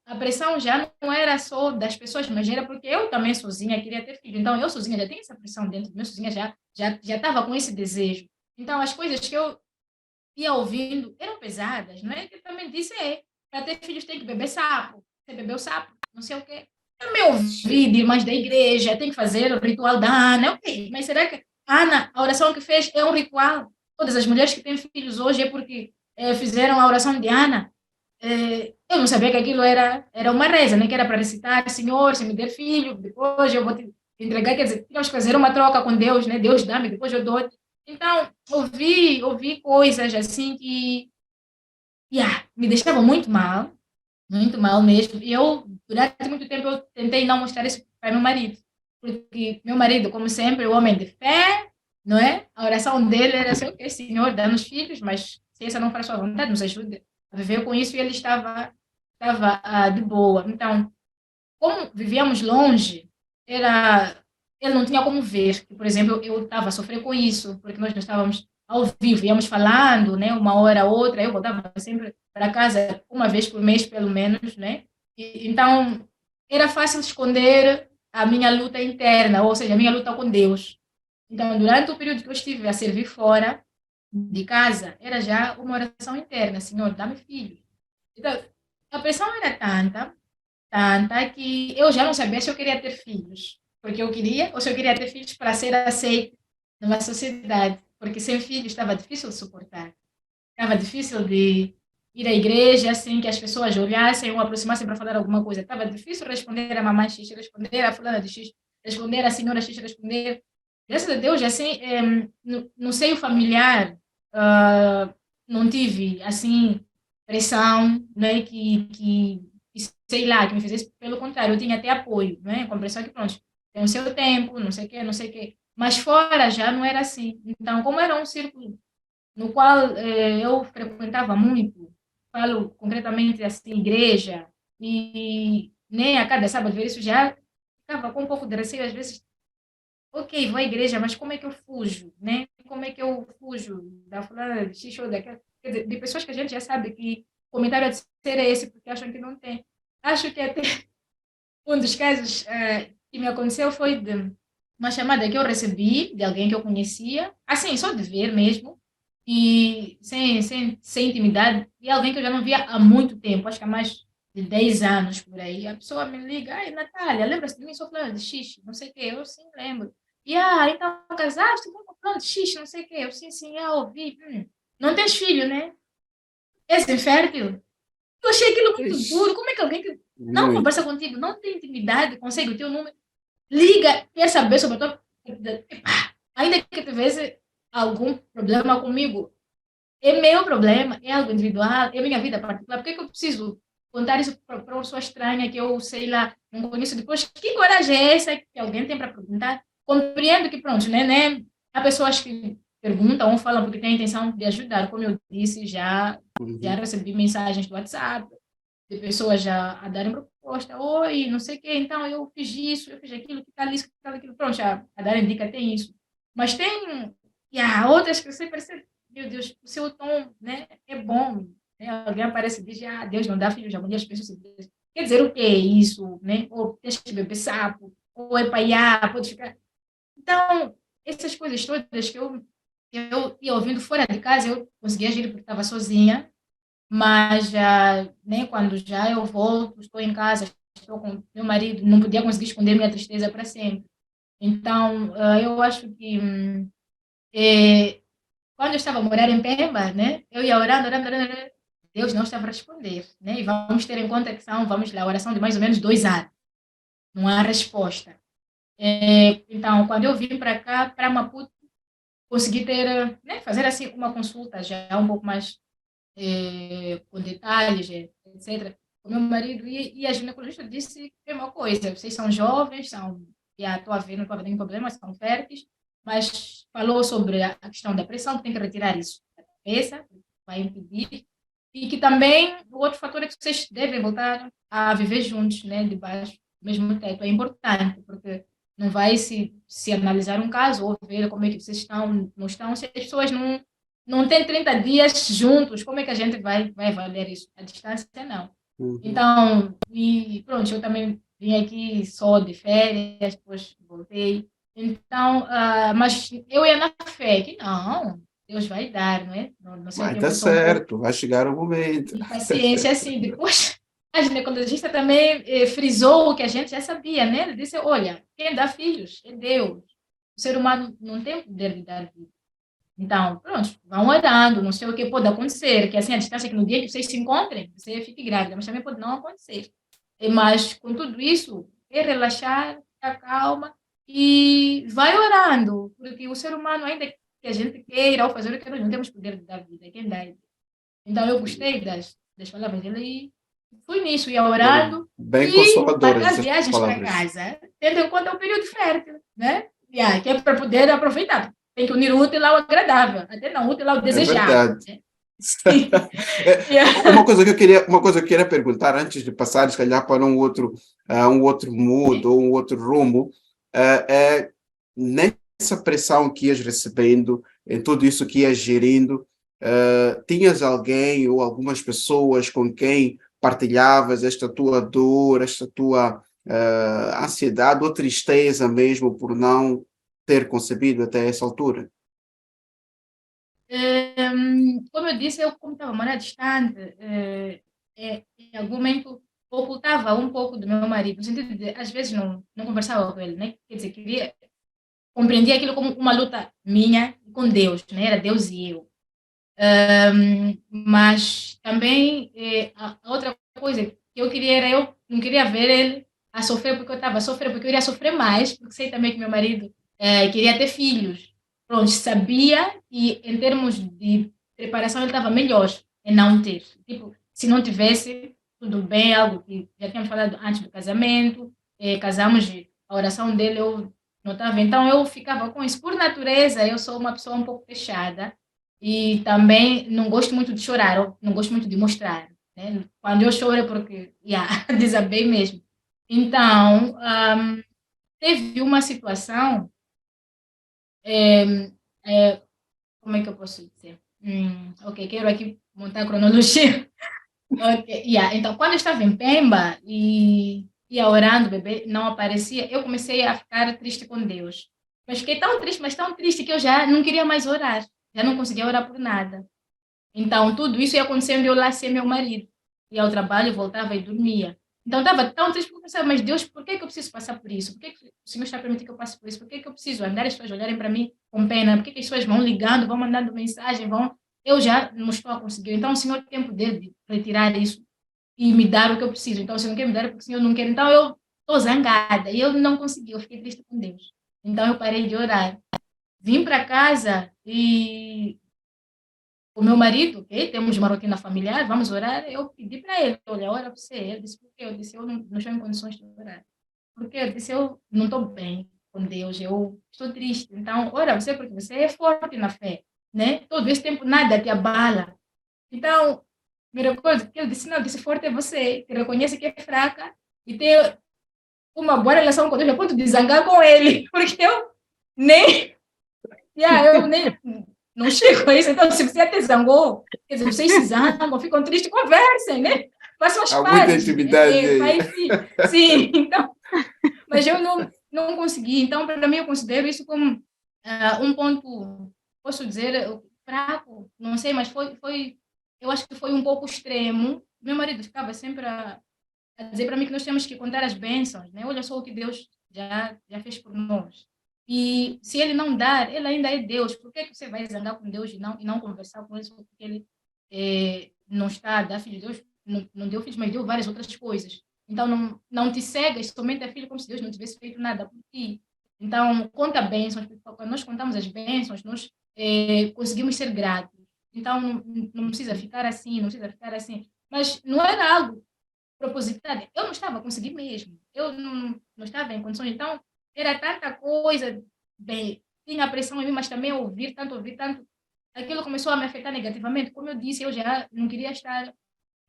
a pressão já não era só das pessoas, mas era porque eu também sozinha queria ter filho. Então, eu sozinha já tinha essa pressão dentro de mim, sozinha já estava com esse desejo. Então, as coisas que eu ia ouvindo eram pesadas, não é? Que eu também disse, para ter filhos tem que beber sapo. Você bebeu sapo, não sei o quê. Eu me ouvi de irmãs da igreja, tem que fazer o ritual da Ana. Ok, mas será que Ana, a oração que fez é um ritual? Todas as mulheres que têm filhos hoje é porque fizeram a oração de Ana. Eu não sabia que aquilo era uma reza, né? Que era para recitar, Senhor, se me der filho, depois eu vou te entregar, quer dizer, tínhamos que fazer uma troca com Deus, né? Deus dá-me, depois eu dou. Então, ouvi coisas assim que me deixavam muito mal mesmo. E eu, durante muito tempo, eu tentei não mostrar isso para meu marido, porque meu marido, como sempre, o homem de fé, não é? A oração dele era assim, ok, Senhor, dá-nos filhos, mas se essa não for a sua vontade, nos ajude a viver com isso, e ele estava de boa. Então, como vivíamos longe, ele não tinha como ver que, por exemplo, eu estava a sofrer com isso, porque nós não estávamos ao vivo, íamos falando, né, uma hora, outra, eu voltava sempre para casa uma vez por mês, pelo menos, né? Então, era fácil esconder a minha luta interna, ou seja, a minha luta com Deus. Então, durante o período que eu estive a servir fora de casa, era já uma oração interna, Senhor, dá-me filho. Então, a pressão era tanta que eu já não sabia se eu queria ter filhos, porque eu queria, ou se eu queria ter filhos para ser aceita numa sociedade, porque sem filhos estava difícil de suportar, estava difícil de ir à igreja assim que as pessoas olhassem ou aproximassem para falar alguma coisa, estava difícil responder a mamãe X, responder a fulana de X, responder a senhora X, responder. Graças a Deus, assim, no seio familiar, não tive assim pressão, né, sei lá, que me fizesse, pelo contrário, eu tinha até apoio, né? Compreensão que, pronto, tem o seu tempo, não sei o quê, não sei o quê. Mas fora já não era assim. Então, como era um círculo no qual eu frequentava muito, falo concretamente assim, igreja, e nem a cada sábado ver isso já ficava com um pouco de receio, às vezes, ok, vou à igreja, mas como é que eu fujo, né? Como é que eu fujo da fulana de xixi ou daquela, quer dizer, de pessoas que a gente já sabe que o comentário de ser é esse, porque acham que não tem. Acho que até um dos casos que me aconteceu foi de uma chamada que eu recebi de alguém que eu conhecia, assim, só de ver mesmo, e sem intimidade, e alguém que eu já não via há muito tempo, acho que há mais de 10 anos por aí. A pessoa me liga, ai, Natália, lembra-se de mim? Sou fulana de xixi, não sei o quê, eu sim lembro. E, então casaste com fulana de xixi, não sei o quê, eu sim, ouvi. Não tens filho, né? És infértil? Eu achei aquilo muito Ixi, duro. Como é que alguém que não conversa muito. contigo, não tem intimidade, consegue o teu número, liga, quer saber sobre a tua. Epá, ainda que tivesse algum problema comigo, é meu problema, é algo individual, é minha vida particular. Por que, que eu preciso contar isso para uma pessoa estranha que eu, sei lá, não conheço depois? Que coragem é essa que alguém tem para perguntar? Compreendo que, pronto, né? Há pessoas que perguntam ou falam porque têm a intenção de ajudar. Como eu disse, já Uhum. recebi mensagens do WhatsApp, de pessoas já a darem proposta, oi, não sei o quê, então eu fiz isso, eu fiz aquilo, que tal isso, que tal aquilo, pronto, já a darem dica tem isso. Mas tem outras que você percebe, meu Deus, o seu tom, né, é bom, né? Alguém aparece e diz, Deus não dá filhos a mulheres, pessoas assim, quer dizer o que é isso, né? Ou tens que beber sapo, ou é paiá, pode ficar. Então, essas coisas todas que eu ia ouvindo fora de casa, eu conseguia agir porque estava sozinha, mas já, né, quando já eu volto, estou em casa, estou com meu marido, não podia conseguir esconder minha tristeza para sempre. Então, eu acho que quando eu estava a morar em Pemba, né, eu ia orando, Deus não estava a responder, né? E vamos ter em conta que vamos lá, oração de mais ou menos 2 anos, não há resposta. Então, quando eu vim para cá, para Maputo, consegui ter, né, fazer assim uma consulta já um pouco mais com detalhes, etc. O meu marido e a ginecologista disse a mesma coisa. Vocês são jovens, estou a ver, não estou a ver nenhum problema, são férteis, mas falou sobre a questão da pressão, que tem que retirar isso da cabeça, vai impedir, e que também o outro fator é que vocês devem voltar a viver juntos, né, debaixo do mesmo teto. É importante, porque não vai se analisar um caso ou ver como é que vocês estão, não estão, se as pessoas não tem 30 dias juntos, como é que a gente vai avaliar isso? A distância, não. Uhum. Então, e pronto, eu também vim aqui só de férias, depois voltei. Então, mas eu ia na fé, que não, Deus vai dar, não é? No seu Vai dar tempo, eu sou um pouco certo, vai chegar o momento. de paciência, assim. Depois, a ginecologista também frisou o que a gente já sabia, né? Ele disse, olha, quem dá filhos é Deus. O ser humano não tem o poder de dar vida. Então, pronto, vão orando, não sei o que pode acontecer, que assim, a distância que no dia que vocês se encontrem, você fique grávida, mas também pode não acontecer. Mas, com tudo isso, é relaxar, ficar calma e vai orando, porque o ser humano, ainda que a gente queira ou fazer o que nós não temos poder de dar vida, quem dá é Deus. Então, eu gostei das palavras dele e fui nisso, ia Foram orando bem e consoladoras marcar essas viagens para palavras. casa, tendo em conta o período fértil, né? Yeah, que é para poder aproveitar. Tem que unir o útil ao agradável, até não o útil ao É desejável. verdade. Né? Uma Yeah. coisa que eu queria, uma coisa que eu queria perguntar antes de passar, se calhar, para um outro mood ou um outro rumo, é nessa pressão que ias recebendo, em tudo isso que ias gerindo, tinhas alguém ou algumas pessoas com quem partilhavas esta tua dor, esta tua ansiedade ou tristeza mesmo por não ter concebido até essa altura? Como eu disse, eu, como estava morando distante, em algum momento ocultava um pouco do meu marido, no sentido de, às vezes, não conversava com ele, né? Quer dizer, compreendia aquilo como uma luta minha com Deus, né? Era Deus e eu. Mas também a outra coisa que eu queria era, eu não queria ver ele a sofrer porque eu estava a sofrer, porque eu iria sofrer mais, porque sei também que meu marido queria ter filhos. Pronto, sabia que em termos de preparação ele estava melhor em não ter. Tipo, se não tivesse, tudo bem, algo que já tínhamos falado antes do casamento, casamos, a oração dele eu notava. Então eu ficava com isso. Por natureza, eu sou uma pessoa um pouco fechada e também não gosto muito de chorar, ou não gosto muito de mostrar. Né? Quando eu choro é porque, desabei mesmo. Então, teve uma situação, é, como é que eu posso dizer? Ok, quero aqui montar a cronologia. Ok, então, quando eu estava em Pemba e ia orando, o bebê não aparecia, eu comecei a ficar triste com Deus. Mas fiquei tão triste, mas tão triste que eu já não queria mais orar. Já não conseguia orar por nada. Então, tudo isso ia acontecendo e eu lá sem meu marido. Ia ao trabalho, voltava e dormia. Então, estava tão triste porque eu pensava, mas Deus, por que que eu preciso passar por isso? Por que que o Senhor está permitindo que eu passe por isso? Por que que eu preciso andar as pessoas olharem para mim com pena? Por que que as pessoas vão ligando, vão mandando mensagem, vão... Eu já não estou a conseguir. Então, o Senhor tem poder de retirar isso e me dar o que eu preciso. Então, se não quer me dar, é porque o Senhor não quer. Então, eu estou zangada e eu não consegui. Eu fiquei triste com Deus. Então, eu parei de orar. Vim para casa e o meu marido, ok, temos uma rotina familiar, vamos orar. Eu pedi para ele, olha, ora para você. Ele disse, por quê? Eu disse, eu não estou em condições de orar. Porque eu disse, eu não estou bem com Deus, eu estou triste. Então, ora você, porque você é forte na fé, né? Todo esse tempo nada te abala. Então, me recordo que ele disse, não, disse, forte é você, que reconhece que é fraca e tem uma boa relação com Deus, a ponto de zangar com ele, porque eu nem eu nem não chego a isso. Então, se você até zangou, quer dizer, vocês se zangam, ficam tristes, conversem, né? Façam as Há muita pazes, intimidade aí. pai e filho. Sim, então, mas eu não consegui. Então, para mim, eu considero isso como um ponto, posso dizer, fraco, não sei, mas eu acho que foi um pouco extremo. Meu marido ficava sempre a dizer para mim que nós temos que contar as bênçãos, né? Olha só o que Deus já fez por nós. E se ele não dar, ele ainda é Deus. Por que que você vai zangar com Deus e não conversar com ele só porque ele não está a dar filho de Deus? Não deu filhos, mas deu várias outras coisas. Então, não te cegas somente a filho como se Deus não tivesse feito nada por ti. Então, conta bênçãos, porque quando nós contamos as bênçãos, nós conseguimos ser gratos. Então, não precisa ficar assim, não precisa ficar assim. Mas não era algo propositado. Eu não estava a conseguir mesmo. Eu não estava em condições. Então, era tanta coisa, bem, tinha pressão em mim, mas também ouvir tanto. Aquilo começou a me afetar negativamente. Como eu disse, eu já não queria estar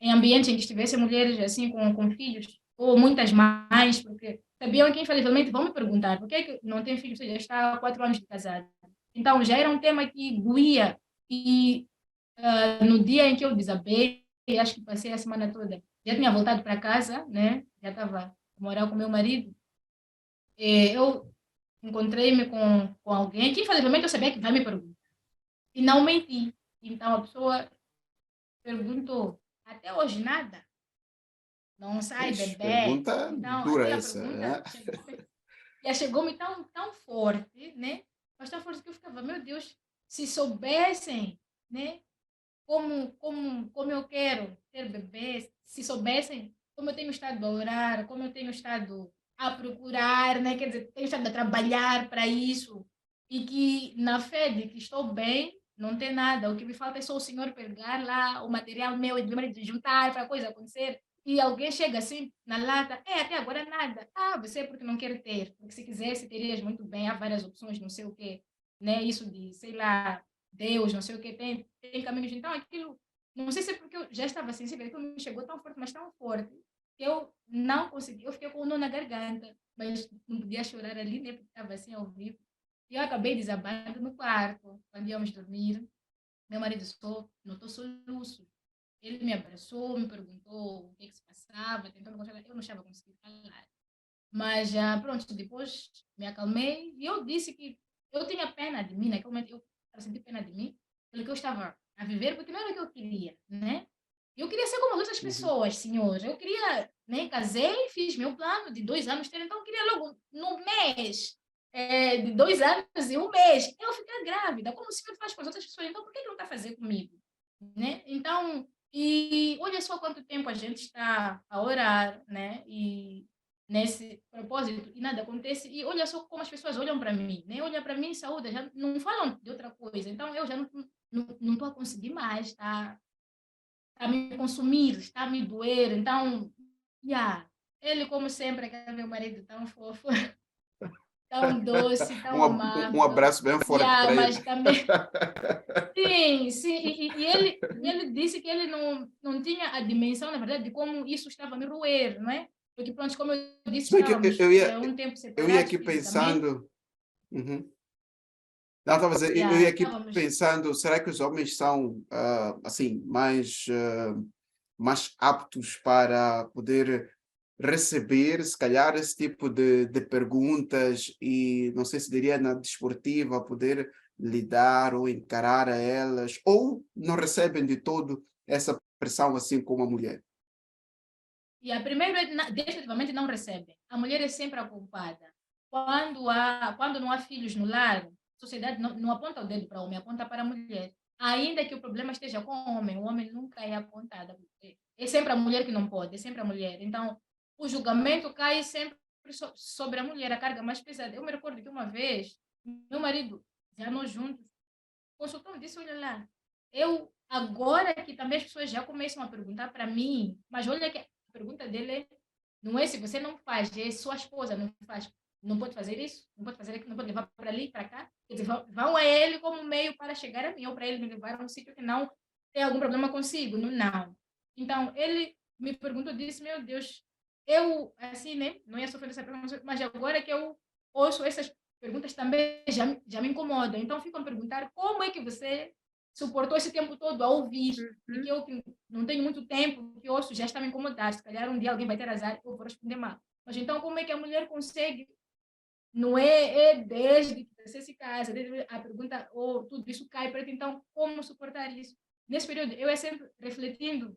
em ambiente em que estivessem mulheres assim com filhos, ou muitas mães, porque sabiam que, infelivelmente, vão me perguntar por que é que não tem filho, você já está há 4 anos de casado. Então, já era um tema que doía. E no dia em que eu desabei, acho que passei a semana toda já tinha voltado para casa, né? Já estava a morar com meu marido. Eu encontrei-me com alguém que, infelizmente, eu sabia que vai me perguntar. E não menti. Então, a pessoa perguntou, até hoje nada, não sai Ixi, bebê. pergunta Então, dura aquela essa, pergunta né? chegou-me tão, tão forte, né? Mas tão forte que eu ficava, meu Deus, se soubessem, né? Como eu quero ter bebês, se soubessem como eu tenho estado a orar, como eu tenho estado a procurar, né? Quer dizer, tenho estado a trabalhar para isso, e que na fé de que estou bem, não tem nada, o que me falta é só o Senhor pegar lá o material meu e de juntar para a coisa acontecer, e alguém chega assim na lata, até agora nada. Ah, você é porque não quer ter, porque se quisesse terias muito bem, há várias opções, não sei o quê, né? Isso de, sei lá, Deus, não sei o que, tem caminhos. Então, aquilo, não sei se é porque eu já estava sensível, aquilo me chegou tão forte, mas tão forte, que eu não consegui, eu fiquei com um nó na garganta, mas não podia chorar ali, né, porque estava assim ao vivo. E eu acabei desabando no quarto, quando íamos dormir. Meu marido só notou soluços. Ele me abraçou, me perguntou o que, se passava, tentou me consolar, eu não estava conseguindo falar. Mas, pronto, depois me acalmei e eu disse que eu tinha pena de mim, naquele momento eu senti pena de mim, pelo que eu estava a viver, porque não era o que eu queria, né? Eu queria ser como as outras Uhum. pessoas, senhor. Eu queria, né? Casei, fiz meu plano de 2 anos ter, então eu queria logo no mês, de 2 anos e um mês, eu ficar grávida, como o senhor faz com as outras pessoas, então por que não está a fazer comigo? Né? Então, e olha só quanto tempo a gente está a orar, né? E nesse propósito e nada acontece, e olha só como as pessoas olham para mim, né? Olham para mim, saúde, já não falam de outra coisa, então eu já não estou a conseguir mais, está a me consumir, está a me doer, então, yeah. Ele como sempre, aquele meu marido tão fofo, tão doce, tão Um amável, abraço bem forte yeah, para ele. mas também, sim, sim, e ele disse que ele não tinha a dimensão, na verdade, de como isso estava a me roer, não é? Porque, pronto, como eu disse, Se bem que estávamos um tempo eu ia separados aqui fisicamente. pensando. Uhum. Não, estava a dizer, eu ia Já aqui estávamos. pensando, será que os homens são, assim, mais aptos para poder receber, se calhar, esse tipo de perguntas e, não sei se diria na desportiva, poder lidar ou encarar a elas, ou não recebem de todo essa pressão assim como a mulher? E a primeira, definitivamente não recebem. A mulher é sempre a culpada. Quando não há filhos no lar, a sociedade não aponta o dedo para o homem, aponta para a mulher. Ainda que o problema esteja com o homem nunca é apontado. É sempre a mulher que não pode, é sempre a mulher. Então, o julgamento cai sempre sobre a mulher, a carga mais pesada. Eu me recordo que uma vez, meu marido, já nós juntos, consultou e disse: olha lá, eu agora que também as pessoas já começam a perguntar para mim, mas olha que a pergunta dele não é se você não faz, é sua esposa não faz, não pode fazer isso, não pode fazer aquilo, não pode levar para ali, para cá. Quer dizer, vão a ele como meio para chegar a mim, ou para ele me levar a um sítio que não tem algum problema consigo. Não, não. Então, ele me perguntou, disse: meu Deus, eu, assim, né, não ia sofrer essa pergunta, mas agora que eu ouço essas perguntas também já me incomodam. Então, ficam a perguntar como é que você suportou esse tempo todo a ouvir, e que Uhum. eu que não tenho muito tempo, que ouço, já está a me incomodar. Se calhar um dia alguém vai ter azar, eu vou responder mal. Mas então, como é que a mulher consegue? Não é desde que você se casa, desde a pergunta, ou tudo isso cai para ti, então, como suportar isso? Nesse período, eu é sempre refletindo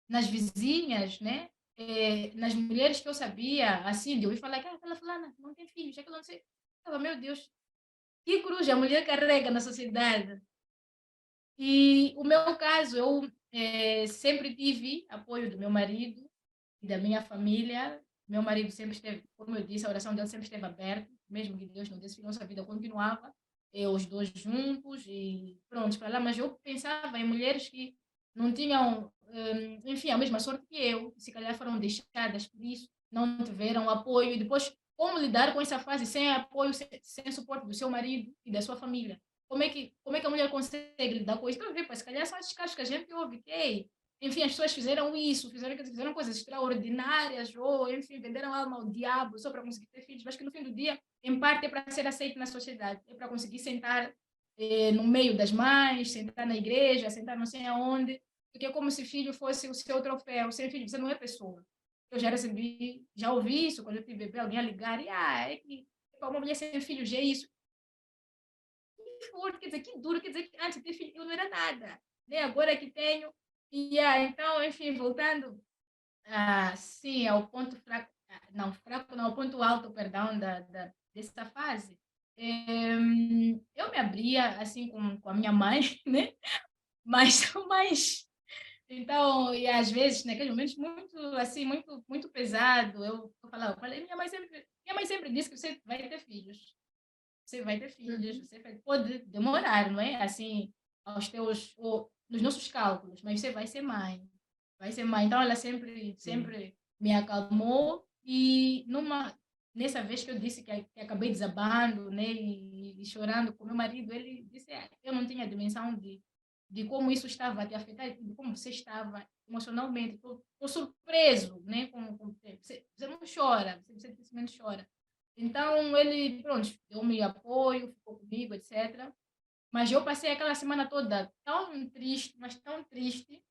nas vizinhas, né? Nas mulheres que eu sabia, assim, de ouvir falar que aquela fulana não tem filhos, aquela não sei. Eu falava, meu Deus, que cruz a mulher carrega na sociedade. E o meu caso, eu sempre tive apoio do meu marido e da minha família. Meu marido sempre esteve, como eu disse, a oração dele sempre esteve aberta, mesmo que Deus não desse, nossa vida continuava, os dois juntos e prontos para lá. Mas eu pensava em mulheres que não tinham, enfim, a mesma sorte que eu, que se calhar foram deixadas por isso, não tiveram apoio. E depois, como lidar com essa fase sem apoio, sem suporte do seu marido e da sua família? Como é que a mulher consegue lidar com isso? Então, se calhar são esses casos que a gente ouve, que, ei, enfim, as pessoas fizeram isso, fizeram coisas extraordinárias, ou, enfim, venderam alma ao diabo só para conseguir ter filhos, mas que no fim do dia, em parte, é para ser aceito na sociedade, é para conseguir sentar no meio das mães, sentar na igreja, sentar não sei aonde. porque é como se filho fosse o seu troféu. Sem filho, você não é pessoa. Eu já recebi, já ouvi isso quando eu tive bebê, alguém a ligar, e é que uma mulher sem filho já é isso. Que forte, quer dizer, que duro, quer dizer que antes de ter filho eu não era nada, né? Agora que tenho, então, enfim, voltando, sim, ao ponto fraco, fraco não, ao ponto alto, perdão, dessa fase, eu me abria, assim, com a minha mãe, né? Mas então, e às vezes, naqueles momentos muito, assim, muito pesado, eu falei, minha mãe sempre disse que você vai ter filhos. Você vai ter filhos, pode demorar, não é? Assim, nos nossos cálculos, mas você vai ser mãe. Vai ser mãe. Então, ela sempre me acalmou e nessa vez que eu disse que acabei desabando, né, e chorando com meu marido, ele disse, eu não tinha dimensão de como isso estava a te afetar, de como você estava emocionalmente. Estou surpreso, né? Você não chora, você simplesmente chora. Então, ele, pronto, deu-me apoio, ficou comigo, etc. Mas eu passei aquela semana toda tão triste, mas tão triste,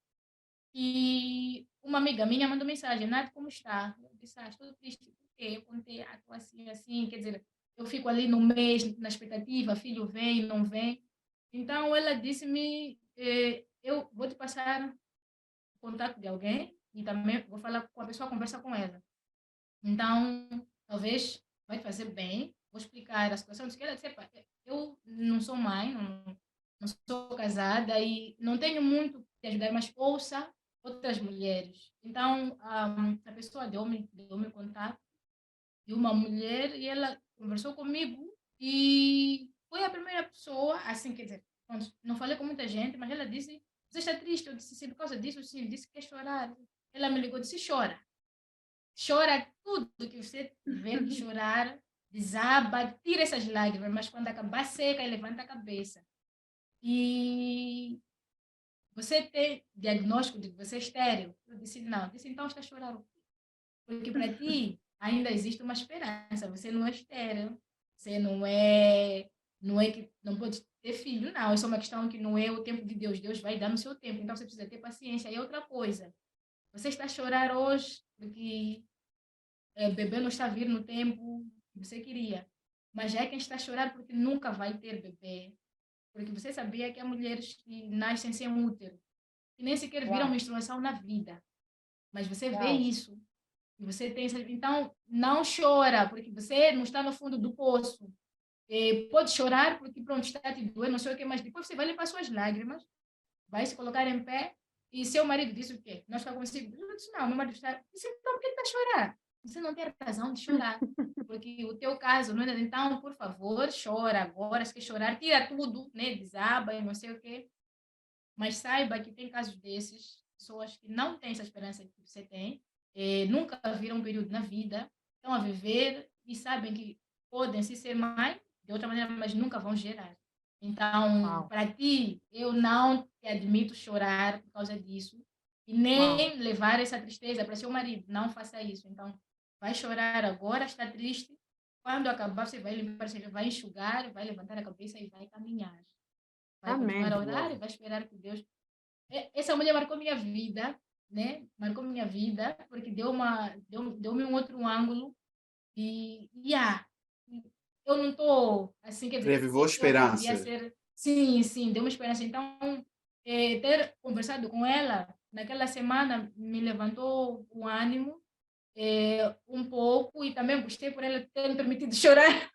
que uma amiga minha mandou mensagem, Nath, como está? Eu disse, estou triste, por quê? Eu contei, estou assim, assim, quer dizer, eu fico ali no mês, na expectativa, filho vem, não vem. Então, ela disse-me, eu vou te passar o contato de alguém e também vou falar com a pessoa, conversa com ela. Então, talvez vai fazer bem, vou explicar a situação. Disse que ela disse, eu não sou mãe, não sou casada e não tenho muito de ajudar, mas ouça outras mulheres. Então, a pessoa deu-me contato de uma mulher e ela conversou comigo e foi a primeira pessoa, assim, quer dizer, não falei com muita gente, mas ela disse, você está triste? Eu disse, sim, por causa disso, sim, disse que quer chorar. Ela me ligou e disse, chora. Chora tudo que você tiver que chorar, desaba, tira essas lágrimas, mas quando acabar seca, levanta a cabeça. E você tem diagnóstico de que você é estéril? Eu disse, não. Eu disse, então está chorando. Porque para ti ainda existe uma esperança. Você não é estéril. Você não é que não pode ter filho, não. Isso é uma questão que não é o tempo de Deus. Deus vai dar no seu tempo. Então você precisa ter paciência. E outra coisa, você está a chorar hoje porque bebê não está a vir no tempo que você queria. Mas já é quem está a chorar porque nunca vai ter bebê. Porque você sabia que há mulheres que nascem sem útero, que nem sequer viram menstruação na vida. Mas você vê isso. E você tem então, não chora, porque você não está no fundo do poço. Pode chorar porque, pronto, está a te doer, não sei o que, mas depois você vai limpar suas lágrimas, vai se colocar em pé, e seu marido disse o quê? Nós estamos consigo. Eu disse, não, meu marido está... Disse, então, por que está a chorar? Você não tem razão de chorar, porque o teu caso, não é? Então, por favor, chora agora, se quer chorar, tira tudo, né? Desaba e não sei o quê. Mas saiba que tem casos desses, pessoas que não têm essa esperança que você tem, nunca viram um período na vida, estão a viver e sabem que podem se ser mãe de outra maneira, mas nunca vão gerar. Então, para ti, eu não te admito chorar por causa disso e nem levar essa tristeza para seu marido. Não faça isso. Então, vai chorar agora, está triste. Quando acabar, você vai limpar, você vai enxugar, vai levantar a cabeça e vai caminhar. Vai continuar a orar e vai esperar que Deus... Essa mulher marcou minha vida, né? Marcou minha vida, porque deu-me um outro ângulo e eu não estou, assim, quer dizer, Revivou eu podia esperança. ser... Sim, deu uma esperança. Então, ter conversado com ela naquela semana me levantou o ânimo um pouco e também gostei por ela ter me permitido chorar.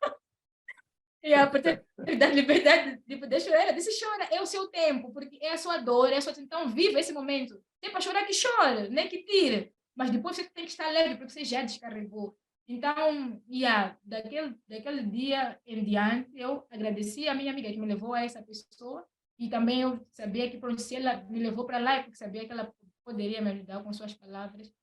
E a partir da liberdade de poder chorar, ela disse, chora, é o seu tempo, porque é a sua dor, é a sua... Então, viva esse momento. Se é para chorar, que chora, nem que tire. Mas depois você tem que estar leve, porque você já descarregou. Então, daquele dia em diante, eu agradeci a minha amiga que me levou a essa pessoa e também eu sabia que, pronto, se ela me levou para lá, é porque sabia que ela poderia me ajudar com suas palavras.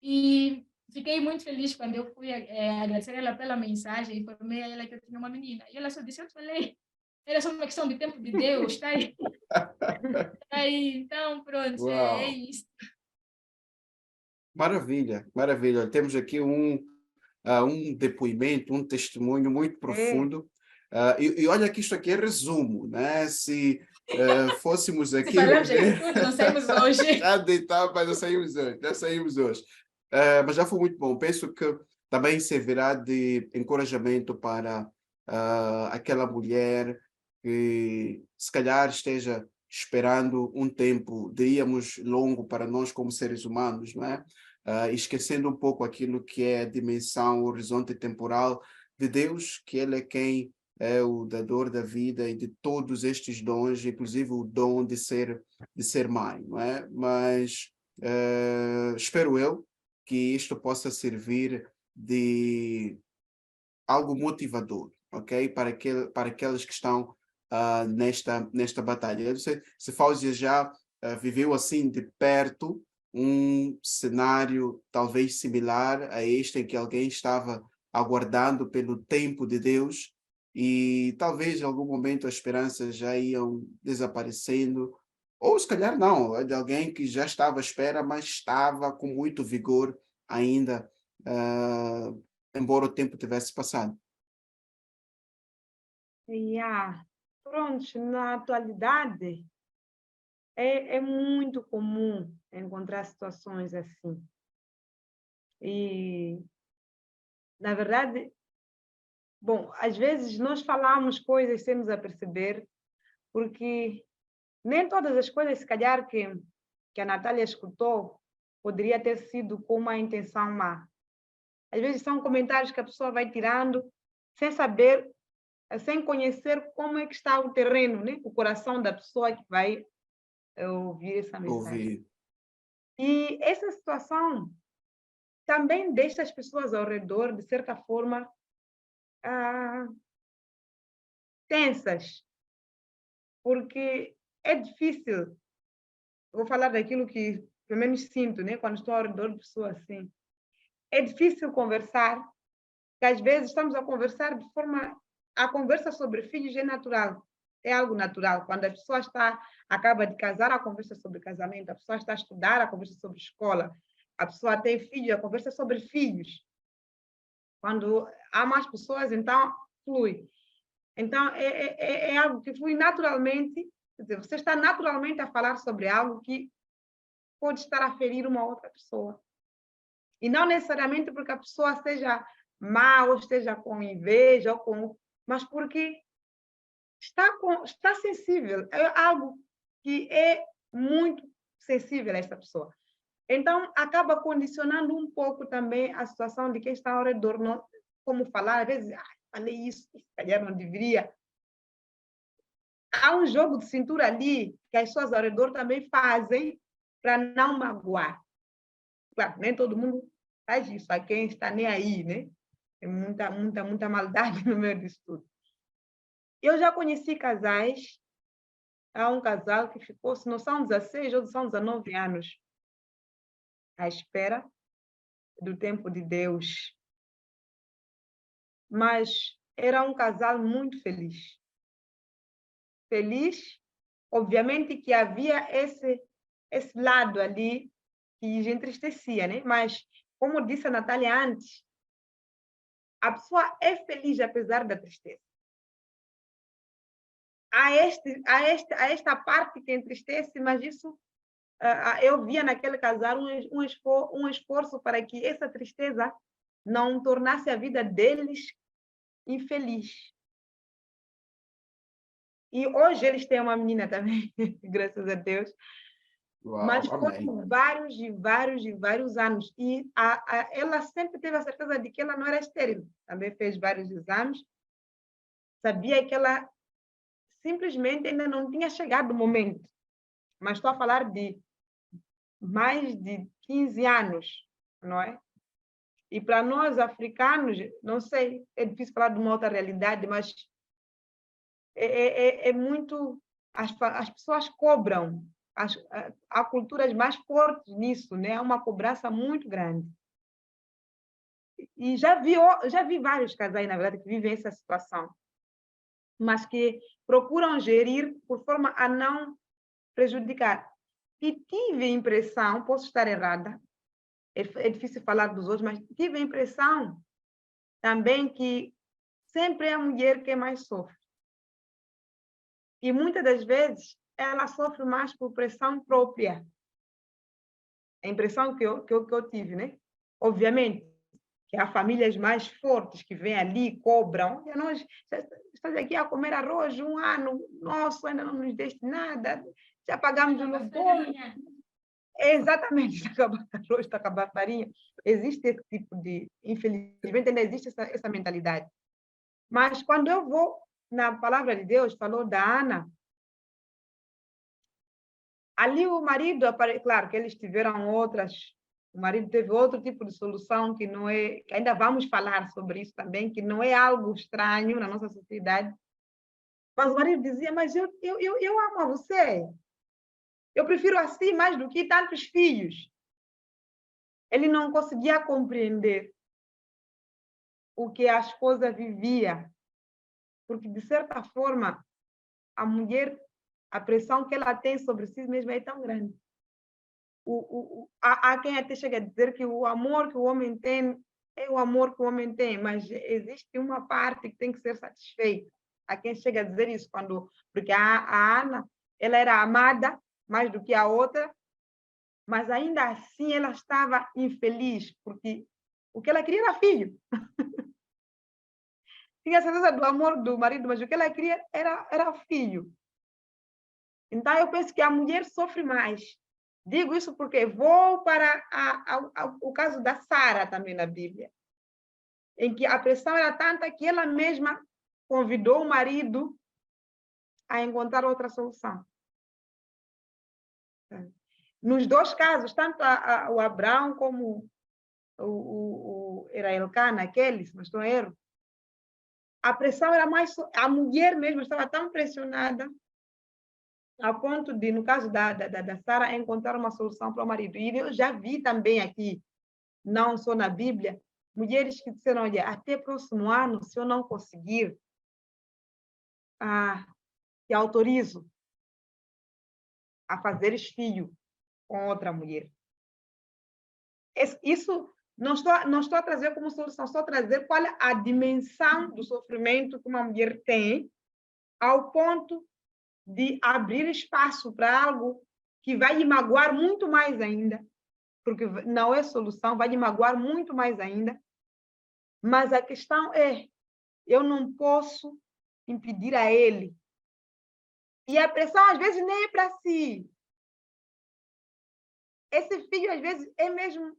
E fiquei muito feliz quando eu fui agradecer ela pela mensagem, informei a ela que eu tinha uma menina. E ela só disse, eu te falei, era só uma questão de tempo de Deus, tá aí. Tá aí. Então, pronto, é Uau! isso. Maravilha, maravilha. Temos aqui um depoimento, um testemunho muito profundo E olha que isto aqui é resumo, né? Se fôssemos Se aqui falamos aqui tudo, não saímos hoje. já deitava, mas já saímos hoje. Mas já foi muito bom. Penso que também servirá de encorajamento para aquela mulher que se calhar esteja esperando um tempo, diríamos, longo para nós como seres humanos, não é? Esquecendo um pouco aquilo que é a dimensão, o horizonte temporal de Deus, que Ele é quem é o dador da vida e de todos estes dons, inclusive o dom de ser mãe, não é? Mas espero eu que isto possa servir de algo motivador, ok? Para aqueles que estão nesta batalha. Eu não sei se Fáuzia já viveu assim de perto um cenário talvez similar a este em que alguém estava aguardando pelo tempo de Deus e talvez em algum momento as esperanças já iam desaparecendo, ou se calhar não, é de alguém que já estava à espera, mas estava com muito vigor ainda, embora o tempo tivesse passado. Pronto, na atualidade é muito comum encontrar situações assim. E, na verdade, bom, às vezes nós falamos coisas sem nos aperceber, porque nem todas as coisas, se calhar, que a Natália escutou, poderia ter sido com uma intenção má. Às vezes são comentários que a pessoa vai tirando sem saber, sem conhecer como é que está o terreno, né? O coração da pessoa que vai ouvir essa mensagem. Ouvir. E essa situação também deixa as pessoas ao redor, de certa forma, tensas, porque é difícil. Vou falar daquilo que, pelo menos, sinto, né? Quando estou ao redor de pessoas assim. É difícil conversar, que às vezes estamos a conversar de forma... A conversa sobre filhos é natural, é algo natural. Quando a pessoa acaba de casar, a conversa sobre casamento, a pessoa está a estudar, a conversa sobre escola, a pessoa tem filhos, a conversa sobre filhos. Quando há mais pessoas, então flui. Então, é algo que flui naturalmente, quer dizer, você está naturalmente a falar sobre algo que pode estar a ferir uma outra pessoa. E não necessariamente porque a pessoa esteja má ou esteja com inveja, mas porque está sensível. É algo que é muito sensível a essa pessoa. Então, acaba condicionando um pouco também a situação de quem está ao redor. Não, como falar, às vezes, falei isso, se calhar não deveria. Há um jogo de cintura ali que as pessoas ao redor também fazem para não magoar. Claro, nem todo mundo faz isso, há quem está nem aí, né? Tem muita maldade no meio disso tudo. Eu já conheci casais, há um casal que ficou, se não são 16 ou são 19 anos, à espera do tempo de Deus. Mas era um casal muito feliz. Feliz, obviamente que havia esse lado ali que os entristecia, né? Mas, como disse a Natália antes, a pessoa é feliz apesar da tristeza. Há esta parte que entristece, mas isso eu via naquele casal um esforço para que essa tristeza não tornasse a vida deles infeliz. E hoje eles têm uma menina também, graças a Deus. Uau, Mas amém. foram vários anos. E ela sempre teve a certeza de que ela não era estéril. Também fez vários exames. Sabia que ela simplesmente ainda não tinha chegado o momento. Mas estou a falar de mais de 15 anos, não é? E para nós africanos, não sei, é difícil falar de uma outra realidade, mas é muito... As pessoas cobram. Há culturas mais fortes nisso, né? Há uma cobrança muito grande. E já vi vários casais, na verdade, que vivem essa situação, mas que procuram gerir por forma a não prejudicar. E tive a impressão, posso estar errada, é difícil falar dos outros, mas tive a impressão também que sempre é a mulher que mais sofre. E muitas das vezes ela sofre mais por pressão própria. A impressão que eu tive, né? Obviamente, que há famílias mais fortes que vêm ali, cobram. E nós estamos aqui a comer arroz 1 ano, nosso, ainda não nos deste nada, já pagamos o bolo. Exatamente, está acabando arroz, está acabando a farinha. Existe esse tipo de, infelizmente, ainda existe essa mentalidade. Mas quando eu vou na palavra de Deus, falou da Ana, ali o marido, claro que eles tiveram outras, o marido teve outro tipo de solução que não é, que ainda vamos falar sobre isso também, que não é algo estranho na nossa sociedade. Mas o marido dizia, mas eu amo a você. Eu prefiro assim mais do que tantos filhos. Ele não conseguia compreender o que a esposa vivia, porque, de certa forma, a mulher, a pressão que ela tem sobre si mesma é tão grande. Há quem até chega a dizer que o amor que o homem tem é o amor que o homem tem, mas existe uma parte que tem que ser satisfeita. Há quem chega a dizer isso, porque a Ana, ela era amada mais do que a outra, mas ainda assim ela estava infeliz, porque o que ela queria era filho. Tinha certeza do amor do marido, mas o que ela queria era filho. Então, eu penso que a mulher sofre mais. Digo isso porque vou para o caso da Sara também na Bíblia, em que a pressão era tanta que ela mesma convidou o marido a encontrar outra solução. Nos dois casos, tanto o Abraão como era Elcana, aquele, se não estou erro, a pressão era mais... A mulher mesmo estava tão pressionada a ponto de, no caso da Sara, encontrar uma solução para o marido. E eu já vi também aqui, não só na Bíblia, mulheres que disseram, olha, até próximo ano, se eu não conseguir, te autorizo a fazeres filho com outra mulher. Isso não estou a trazer como solução, estou a trazer qual é a dimensão do sofrimento que uma mulher tem, ao ponto de abrir espaço para algo que vai lhe magoar muito mais ainda, porque não é solução, vai lhe magoar muito mais ainda. Mas a questão é, eu não posso impedir a ele. E a pressão, às vezes, nem é para si. Esse filho, às vezes, é mesmo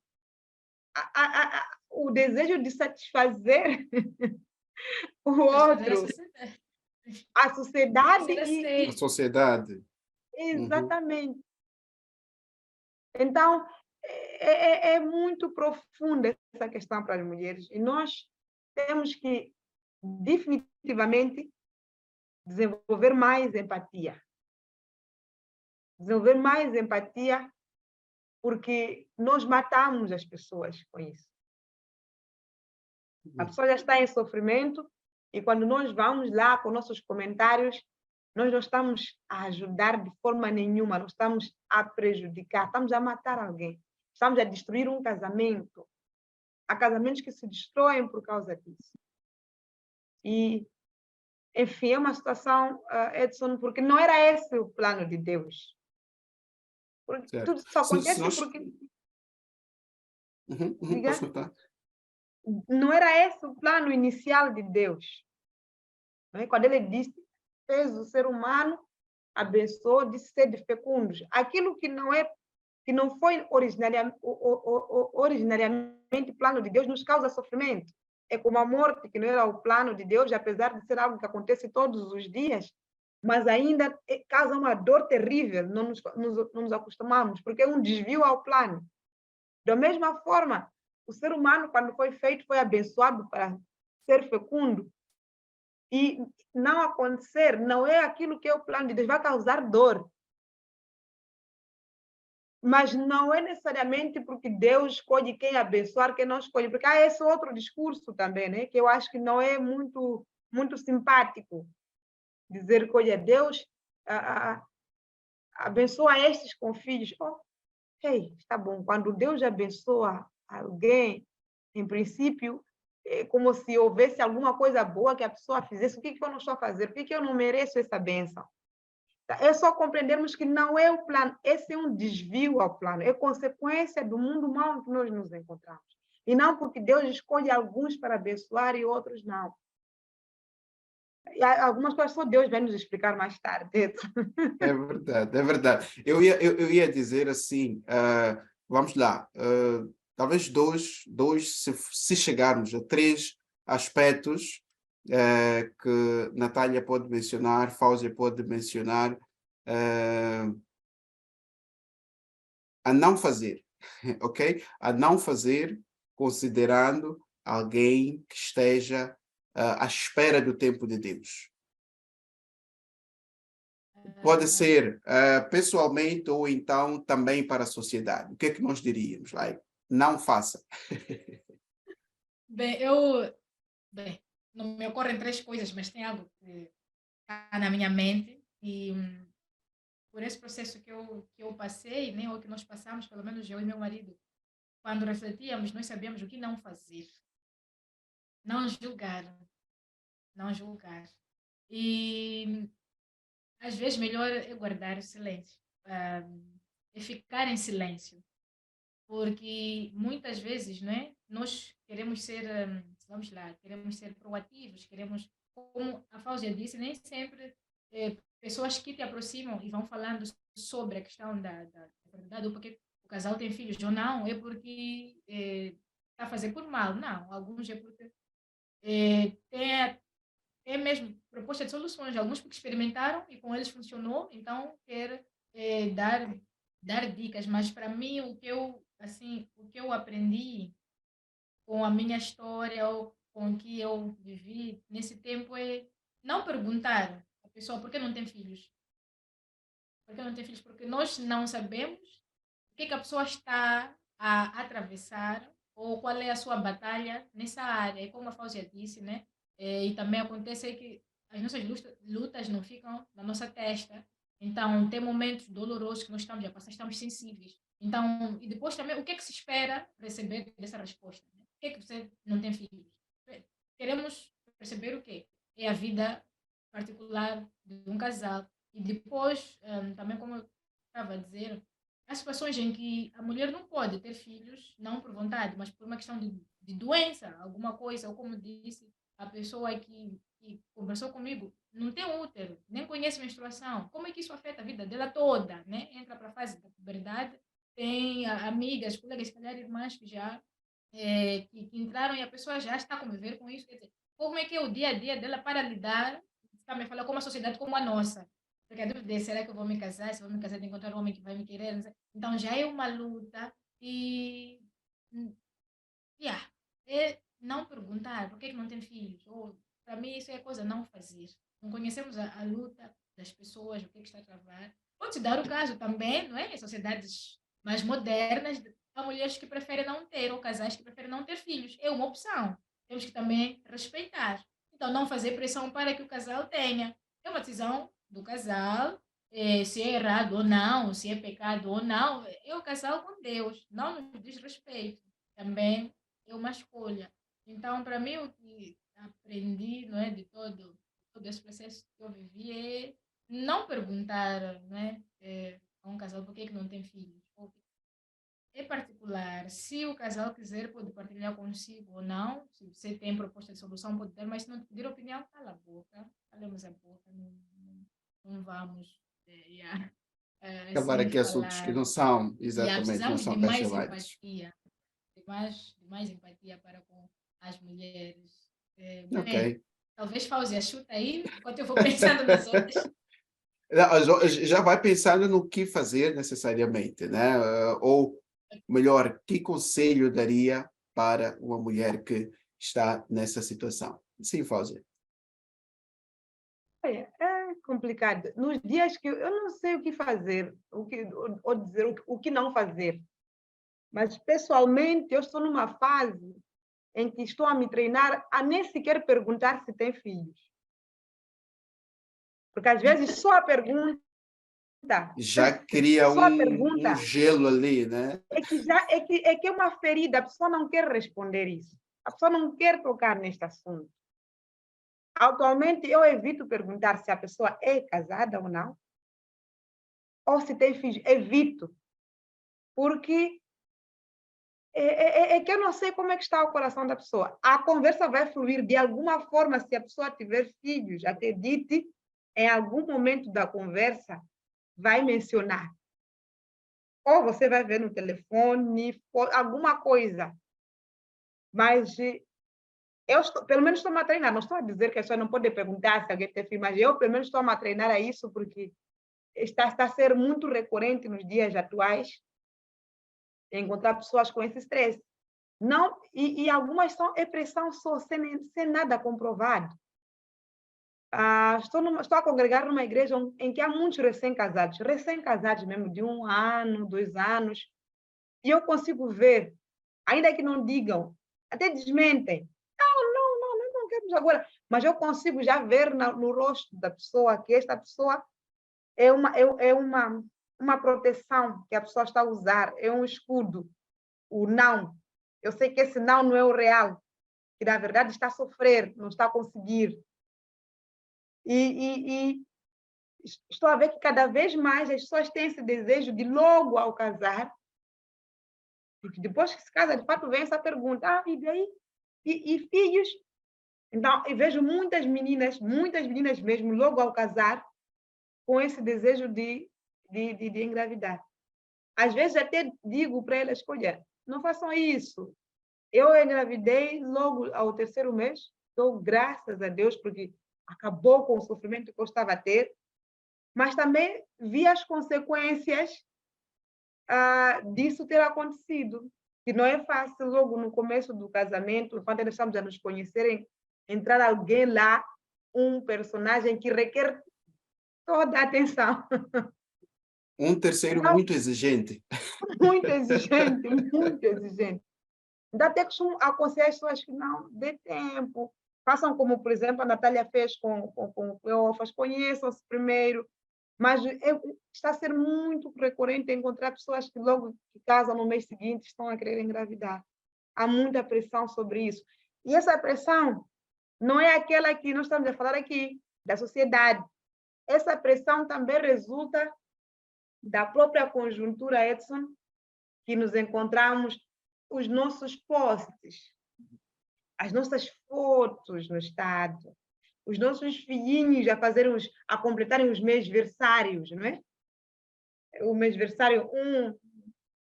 o desejo de satisfazer o outro. A sociedade e... A sociedade. Exatamente. Uhum. Então, é muito profunda essa questão para as mulheres. E nós temos que, definitivamente, desenvolver mais empatia. Desenvolver mais empatia, porque nós matamos as pessoas com isso. A pessoa já está em sofrimento e quando nós vamos lá com nossos comentários, nós não estamos a ajudar de forma nenhuma, nós estamos a prejudicar, estamos a matar alguém, estamos a destruir um casamento. Há casamentos que se destroem por causa disso. E, enfim, é uma situação, Edson, porque não era esse o plano de Deus. Porque tudo só acontece porque... Não era esse o plano inicial de Deus. Quando ele disse, fez o ser humano, abençoou, disse ser fecundos. Aquilo que não foi originariamente plano de Deus nos causa sofrimento. É como a morte, que não era o plano de Deus, apesar de ser algo que acontece todos os dias, mas ainda causa uma dor terrível, não nos acostumamos, porque é um desvio ao plano. Da mesma forma, o ser humano, quando foi feito, foi abençoado para ser fecundo. E não acontecer, não é aquilo que é o plano de Deus, vai causar dor. Mas não é necessariamente porque Deus escolhe quem abençoar, quem não escolhe, porque há esse outro discurso também, né? Que eu acho que não é muito, muito simpático. Dizer que, olha, Deus abençoa estes com filhos. Oh, hey, está bom, quando Deus abençoa alguém, em princípio, como se houvesse alguma coisa boa que a pessoa fizesse. O que eu não estou a fazer? Por que eu não mereço essa bênção? É só compreendermos que não é o plano, esse é um desvio ao plano, é consequência do mundo mau em que nós nos encontramos. E não porque Deus escolhe alguns para abençoar e outros não. E algumas coisas só Deus vai nos explicar mais tarde. É verdade, é verdade. Eu ia dizer assim, vamos lá, talvez dois se chegarmos a três aspectos que Natália pode mencionar, Fáuzia pode mencionar, a não fazer, ok? A não fazer considerando alguém que esteja à espera do tempo de Deus. Pode ser pessoalmente ou então também para a sociedade. O que é que nós diríamos? Like, não faça. Bem, não me ocorrem três coisas, mas tem algo que está na minha mente e por esse processo que eu passei, né, ou que nós passamos, pelo menos eu e meu marido, quando refletíamos, nós sabíamos o que não fazer. Não julgar. Não julgar. E às vezes melhor é guardar o silêncio. É ficar em silêncio. Porque muitas vezes, né, nós queremos ser, vamos lá, queremos ser proativos, queremos, como a Fáuzia disse, nem sempre pessoas que te aproximam e vão falando sobre a questão da verdade, ou porque o casal tem filhos ou não, é porque está a fazer por mal. Não, alguns é porque tem mesmo proposta de soluções, alguns porque experimentaram e com eles funcionou, então quer dar dicas, mas para mim o que eu aprendi com a minha história ou com o que eu vivi nesse tempo é não perguntar à pessoa por que não tem filhos. Por que não tem filhos? Porque nós não sabemos o que a pessoa está a atravessar ou qual é a sua batalha nessa área. E como a Fáuzia disse, né? E também acontece que as nossas lutas não ficam na nossa testa. Então, tem momentos dolorosos que nós estamos a passar, estamos sensíveis. Então, e depois também, o que é que se espera receber dessa resposta? Né? Por que é que você não tem filhos? Queremos perceber o quê? É a vida particular de um casal. E depois, também como eu estava a dizer, há situações em que a mulher não pode ter filhos, não por vontade, mas por uma questão de doença, alguma coisa, ou como disse, a pessoa que conversou comigo não tem útero, nem conhece menstruação. Como é que isso afeta a vida dela toda, né? Entra para a fase da puberdade, tem amigas, colegas, se calhar irmãs que já que entraram e a pessoa já está a conviver com isso. Quer dizer, como é que é o dia a dia dela para lidar, também falar com uma sociedade como a nossa? Porque a dúvida é, será que eu vou me casar? Se eu vou me casar, tenho que encontrar um homem que vai me querer? Não sei. Então já é uma luta e yeah, é não perguntar por que que não tem filhos. Ou, para mim isso é coisa não fazer. Não conhecemos a luta das pessoas, o que está a travar. Pode-se dar o caso também, não é? Em sociedades mais modernas, há mulheres que preferem não ter, ou casais que preferem não ter filhos. É uma opção. Temos que também respeitar. Então, não fazer pressão para que o casal tenha. É uma decisão do casal, se é errado ou não, se é pecado ou não. É o casal com Deus. Não nos diz respeito. Também é uma escolha. Então, para mim, o que aprendi, não é, de todo esse processo que eu vivi é não perguntar, não é, a um casal por que não tem filhos. É particular. Se o casal quiser, pode partilhar consigo ou não. Se você tem proposta de solução, pode ter, mas se não te pedir opinião, cala a boca. Calemos a boca. Não vamos Acabar assim aqui assuntos que falar. não são, E exatamente, não precisamos de são mais cancelados. empatia. De mais empatia para com as mulheres. Ok. Bem, talvez Fauzi chuta aí, enquanto eu vou pensando nas outras. Já vai pensando no que fazer necessariamente, né? Ou melhor, que conselho daria para uma mulher que está nessa situação? Sim, Fáuzia. É complicado. Nos dias que eu não sei o que fazer, ou dizer o que não fazer, mas pessoalmente eu estou numa fase em que estou a me treinar a nem sequer perguntar se tem filhos. Porque às vezes só a pergunta. Já cria só a um pergunta gelo ali, né? é que é uma ferida, a pessoa não quer responder isso. A pessoa não quer tocar neste assunto. Atualmente, eu evito perguntar se a pessoa é casada ou não, ou se tem filhos. Evito, porque é que eu não sei como é que está o coração da pessoa. A conversa vai fluir de alguma forma se a pessoa tiver filhos. Acredite, em algum momento da conversa, vai mencionar. Ou você vai ver no telefone, alguma coisa. Mas pelo menos estou-me a treinar. Não estou a dizer que a pessoa não pode perguntar se alguém tem filho, mas eu, pelo menos, estou-me a treinar a isso, porque está a ser muito recorrente nos dias atuais encontrar pessoas com esse estresse. Não, e algumas são pressão só, sem nada comprovado. Estou a congregar numa igreja em que há muitos recém-casados mesmo, de 1 ano, 2 anos, e eu consigo ver, ainda que não digam, até desmentem. Não queremos agora. Mas eu consigo já ver no rosto da pessoa que esta pessoa é uma proteção que a pessoa está a usar, é um escudo, o não. Eu sei que esse não é o real, que na verdade está a sofrer, não está a conseguir. E estou a ver que cada vez mais as pessoas têm esse desejo de logo ao casar, porque depois que se casa, de fato, vem essa pergunta, e daí? E filhos? Então, eu vejo muitas meninas mesmo, logo ao casar, com esse desejo de engravidar. Às vezes até digo para elas, olha, não façam isso. Eu engravidei logo ao 3º mês, dou graças a Deus, porque acabou com o sofrimento que eu estava a ter, mas também vi as consequências disso ter acontecido, que não é fácil logo no começo do casamento, quando nós estamos a nos conhecerem, entrar alguém lá, um personagem que requer toda a atenção. Um terceiro Então, muito exigente. muito exigente, muito exigente. Ainda até costumo aconselhar as pessoas que não, dê tempo, façam como, por exemplo, a Natália fez com o Cleófas, conheçam-se primeiro, mas está a ser muito recorrente encontrar pessoas que logo que casam no mês seguinte estão a querer engravidar. Há muita pressão sobre isso. E essa pressão não é aquela que nós estamos a falar aqui, da sociedade. Essa pressão também resulta da própria conjuntura, Edson, que nos encontramos, os nossos posts, as nossas fotos no estado, os nossos filhinhos a completarem os mêsversários, não é? O mêsversário 1,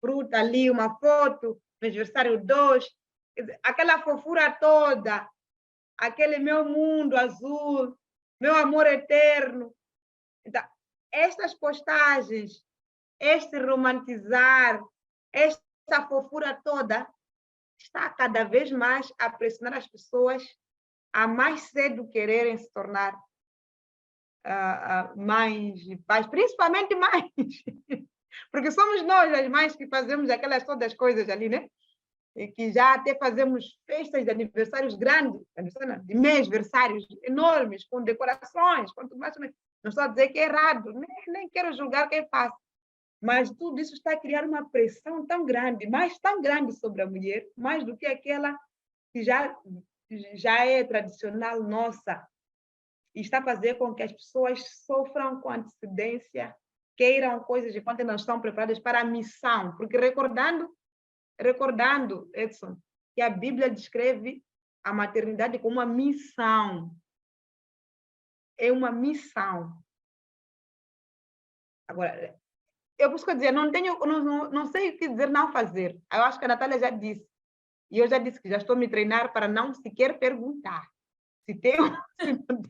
fruta ali, uma foto, mêsversário 2, aquela fofura toda, aquele meu mundo azul, meu amor eterno. Então, estas postagens, este romantizar, esta fofura toda, está cada vez mais a pressionar as pessoas a mais cedo quererem se tornar mães e pais, principalmente mães, porque somos nós as mães que fazemos aquelas todas coisas ali, né? E que já até fazemos festas de aniversários grandes, de mêsversários enormes, com decorações, quanto mais. Não estou a dizer que é errado, nem quero julgar quem faz, mas tudo isso está a criar uma pressão tão grande, mais tão grande sobre a mulher, mais do que aquela que já é tradicional nossa, e está a fazer com que as pessoas sofram com antecedência, queiram coisas enquanto não estão preparadas para a missão, porque recordando, Edson, que a Bíblia descreve a maternidade como uma missão. É uma missão. Agora, eu busco dizer, não sei o que dizer não fazer. Eu acho que a Natália já disse. E eu já disse que já estou me treinar para não sequer perguntar. Se tem ou se não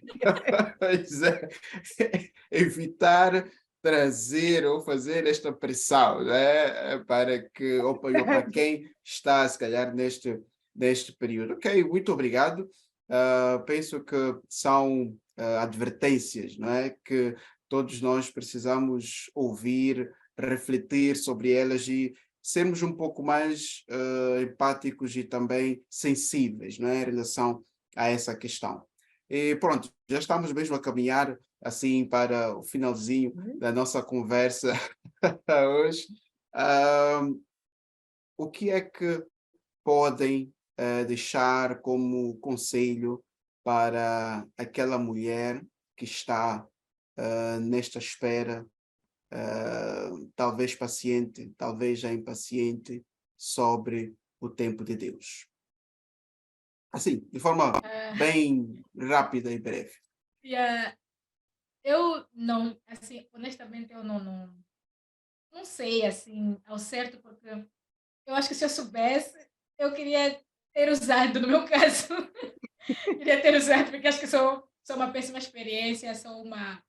tem. Evitar trazer ou fazer esta pressão, né? Para que, ou para quem está, se calhar, neste período. Ok, muito obrigado. Penso que são advertências, não é? Que todos nós precisamos ouvir, refletir sobre elas e sermos um pouco mais empáticos e também sensíveis, não é? Em relação a essa questão. E pronto, já estamos mesmo a caminhar assim para o finalzinho da nossa conversa hoje. O que é que podem deixar como conselho para aquela mulher que está nesta espera, talvez paciente, talvez já impaciente, sobre o tempo de Deus? Assim, de forma bem rápida e breve. Yeah, eu não, assim, honestamente, eu não sei, assim, ao certo, porque eu acho que se eu soubesse, eu queria ter usado, no meu caso, queria ter usado, porque acho que sou uma péssima experiência, sou uma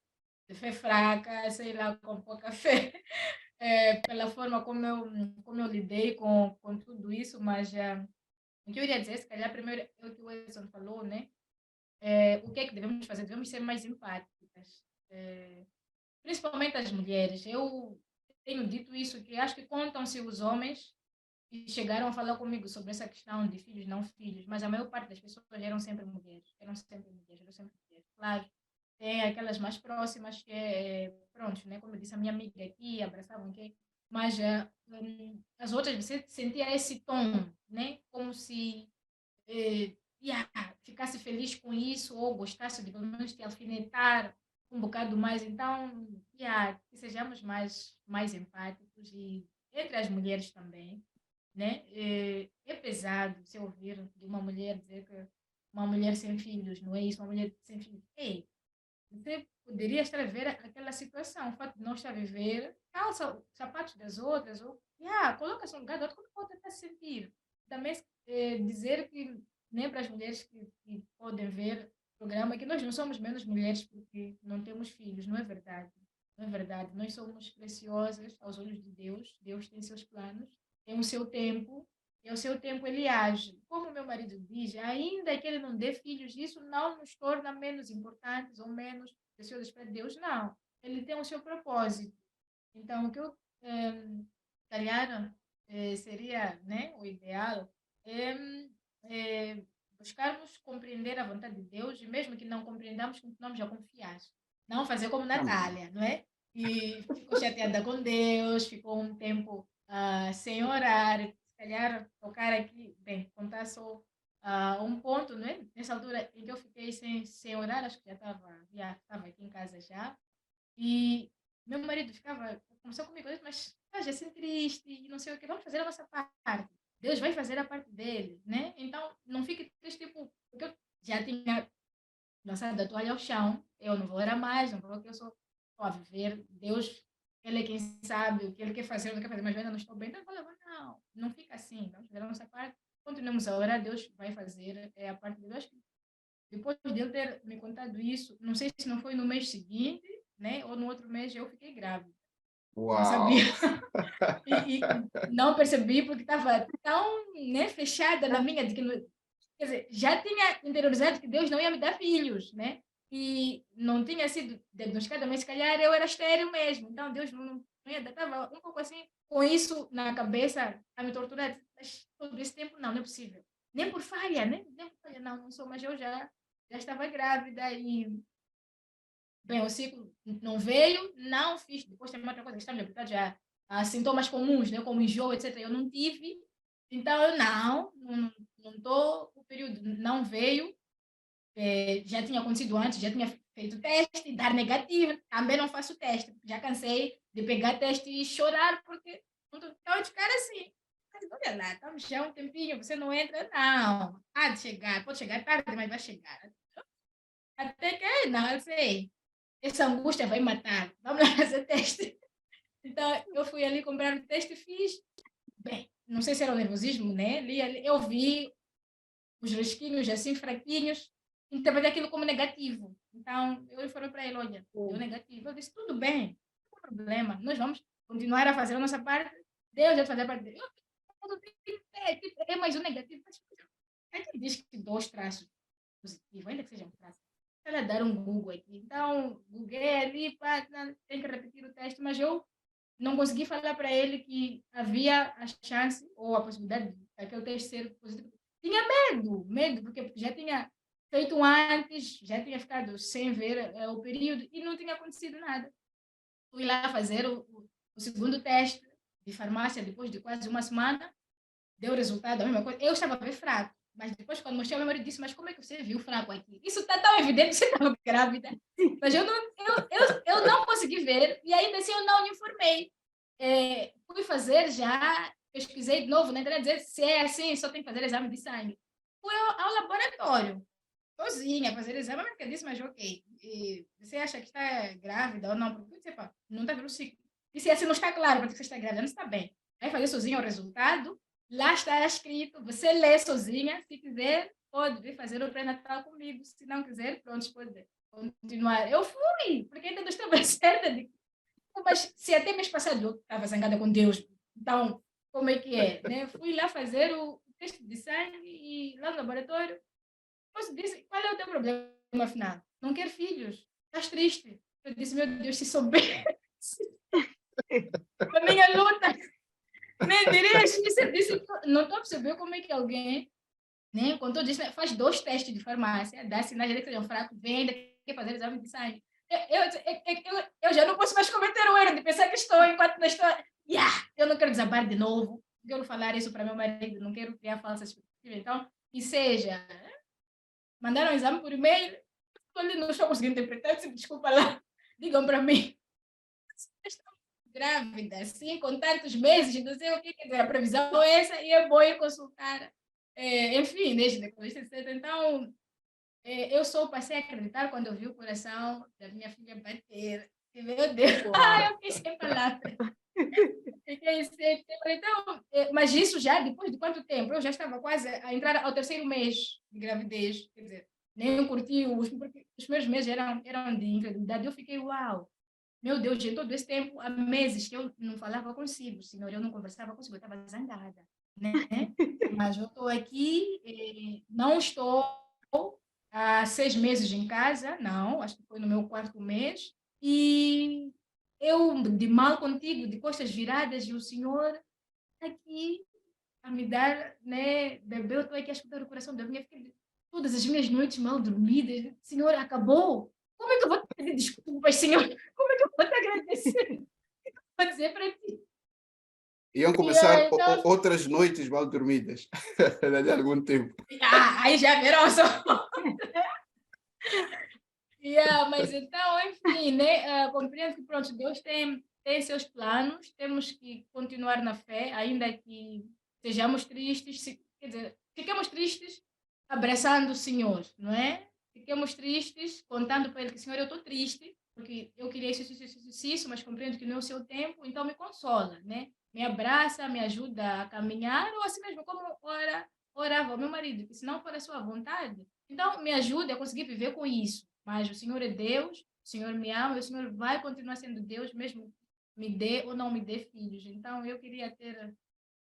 de fé fraca, sei lá, com pouca fé, pela forma como eu lidei com tudo isso, mas o que eu iria dizer, se calhar, primeiro, é o que o Edson falou, né? O que é que devemos fazer? Devemos ser mais empáticas, principalmente as mulheres. Eu tenho dito isso, que acho que contam-se os homens que chegaram a falar comigo sobre essa questão de filhos, não filhos, mas a maior parte das pessoas eram sempre mulheres, eram sempre mulheres, eram sempre mulheres. Claro, tem aquelas mais próximas que, pronto, né, como eu disse, a minha amiga aqui, abraçavam aqui, mas as outras, você sentia esse tom, né, como se yeah, ficasse feliz com isso ou gostasse de pelo menos te alfinetar um bocado mais. Então, que sejamos mais empáticos e entre as mulheres também, né? É pesado se ouvir de uma mulher dizer que uma mulher sem filhos não é isso, uma mulher sem filhos. Ei, você poderia estar a ver aquela situação, o fato de não estar a viver, calça os sapatos das outras, ou coloca-se no lugar da outra, como pode estar a se sentir? Também dizer que, nem para as mulheres que podem ver o programa, que nós não somos menos mulheres porque não temos filhos, não é verdade. Não é verdade. Nós somos preciosas aos olhos de Deus, Deus tem seus planos, tem o seu tempo, e ao seu tempo ele age. Como meu marido diz, ainda que ele não dê filhos, isso não nos torna menos importantes ou menos preciosos para Deus, não. Ele tem o seu propósito. Então, o que eu, calhar, seria, né, o ideal é, buscarmos compreender a vontade de Deus e mesmo que não compreendamos, continuamos a confiar. Não fazer como Amém. Natália, não é? E ficou chateada com Deus, ficou um tempo sem orar, se calhar tocar aqui, bem, contar só um ponto, não é? Nessa altura em que eu fiquei sem orar, acho que já estava aqui em casa já, e meu marido começou comigo, mas estás assim triste e não sei o que, vamos fazer a nossa parte. Deus vai fazer a parte dele, né? Então, não fique triste, tipo, porque eu já tinha lançado a toalha ao chão, eu não vou orar mais, não vou, que eu sou a viver, Deus, Ele é quem sabe o que Ele quer fazer, ou não quer fazer, mas eu ainda não estou bem, então eu falei, não fica assim, vamos fazer a nossa parte, continuamos a orar, Deus vai fazer a parte de Deus. Depois de ele ter me contado isso, não sei se não foi no mês seguinte, né, ou no outro mês, eu fiquei grávida. Não sabia. Uau! E não percebi porque estava tão, né, fechada na minha, de que, quer dizer, já tinha interiorizado que Deus não ia me dar filhos, né? E não tinha sido diagnosticada, mas se calhar eu era estéril mesmo. Então Deus não ia dar. Estava um pouco assim, com isso na cabeça, a me torturar. Mas todo esse tempo, não é possível. Nem por falha, né? Nem por falha, não sou, mas eu já estava grávida e, bem, o ciclo não veio, não fiz. Depois também outra coisa que estamos a já há sintomas comuns, né? Como enjoo, etc. Eu não tive. Então eu não estou, o período não veio, já tinha acontecido antes, já tinha feito teste, dar negativo, também não faço teste, já cansei de pegar teste e chorar, porque estava de cara assim. Mas olha lá, estamos já há um tempinho, você não entra, não. Há de chegar, pode chegar tarde, mas vai chegar. Até que, não, eu sei, essa angústia vai matar, vamos lá fazer teste. Então, eu fui ali comprar o teste e fiz. Bem, não sei se era o nervosismo, né? Eu vi os risquinhos assim fraquinhos, interpretei aquilo como negativo. Então, eu informei para ele, olha, deu negativo. Eu disse, tudo bem, não tem problema, nós vamos continuar a fazer a nossa parte, Deus vai fazer a parte dele. É mais um negativo. Aqui diz que 2 traços positivos, ainda que seja um traço. Ela dar um Google aqui. Então, googlei ali, pá, tem que repetir o teste, mas eu não consegui falar para ele que havia a chance ou a possibilidade daquele teste ser positivo. Tinha medo, porque já tinha feito antes, já tinha ficado sem ver o período e não tinha acontecido nada. Fui lá fazer o segundo teste de farmácia depois de quase uma semana, deu resultado, a mesma coisa. Eu estava bem fraco, mas depois, quando mostrei ao meu marido, disse: mas como é que você viu fraco aqui? Isso está tão evidente que você estava grávida. Mas eu não consegui ver, e ainda assim eu não me informei. Fui fazer já, pesquisei de novo na internet, dizer se é assim, só tem que fazer exame de sangue. Fui ao laboratório, sozinha, fazer exame, mas eu disse: mas ok, e você acha que está grávida ou não? Porque eu disse: pá, não está vendo o ciclo. E se assim não está claro para que você está grávida, não está bem. Vai fazer sozinha o resultado, lá está escrito, você lê sozinha, se quiser, pode vir fazer o pré-natal comigo, se não quiser, pronto, pode continuar. Eu fui, porque ainda não estava certa de... Mas se até mês passado eu estava zangada com Deus, então, como é que é? Né? Fui lá fazer o teste de sangue e lá no laboratório, você disse: qual é o teu problema, afinal? Não quer filhos? Estás triste? Eu disse: meu Deus, se souber a minha luta, nem diria isso. Você disse: não estou a perceber como é que alguém, né, quando eu disse, faz 2 testes de farmácia, dá sinais de que sejam fracos, vem, quer fazer exame de sangue. Eu já não posso mais cometer o erro de pensar que estou enquanto não estou. Eu não quero desabar de novo, não quero falar isso para meu marido, não quero criar falsas expectativas. Então, que seja, mandaram um exame por e-mail, estou ali no show conseguindo interpretar, desculpa lá, digam para mim, estou grávida, assim, com tantos meses, não sei o que, quer dizer, a previsão é essa e é bom ir consultar. Enfim, desde depois, etc. Então, eu só passei a acreditar quando eu vi o coração da minha filha bater. E, meu Deus, eu fiquei sem palavras. Fiquei sem palavras. Então, mas isso já depois de quanto tempo? Eu já estava quase a entrar ao 3º mês de gravidez. Quer dizer, nem curti porque os primeiros meses eram de incredulidade. Eu fiquei, uau, meu Deus, em todo esse tempo, há meses que eu não falava consigo, senhor, eu não conversava consigo, eu estava zangada, né? Mas eu estou aqui, não estou há 6 meses em casa, não, acho que foi no meu 4º mês, e eu de mal contigo, de costas viradas, e o senhor aqui a me dar, né, bebê, eu estou aqui a escutar o coração da minha filha, todas as minhas noites mal dormidas, senhor, acabou? Como é que eu vou te pedir desculpas, senhor? Como é que eu vou te agradecer? Vou dizer para ti. Iam E começar então, outras noites mal dormidas, de algum tempo. aí já viram só. Mas então, enfim, né? Compreendo que, pronto, Deus tem seus planos, temos que continuar na fé, ainda que sejamos tristes, quer dizer, fiquemos tristes abraçando o Senhor, não é? Fiquemos tristes, contando para Ele que, Senhor, eu estou triste, porque eu queria isso, mas compreendo que não é o seu tempo, então me consola, né? Me abraça, me ajuda a caminhar, ou assim mesmo, como orava o meu marido, que se não for a sua vontade, então me ajude a conseguir viver com isso. Mas o Senhor é Deus, o Senhor me ama, e o Senhor vai continuar sendo Deus, mesmo me dê ou não me dê filhos. Então eu queria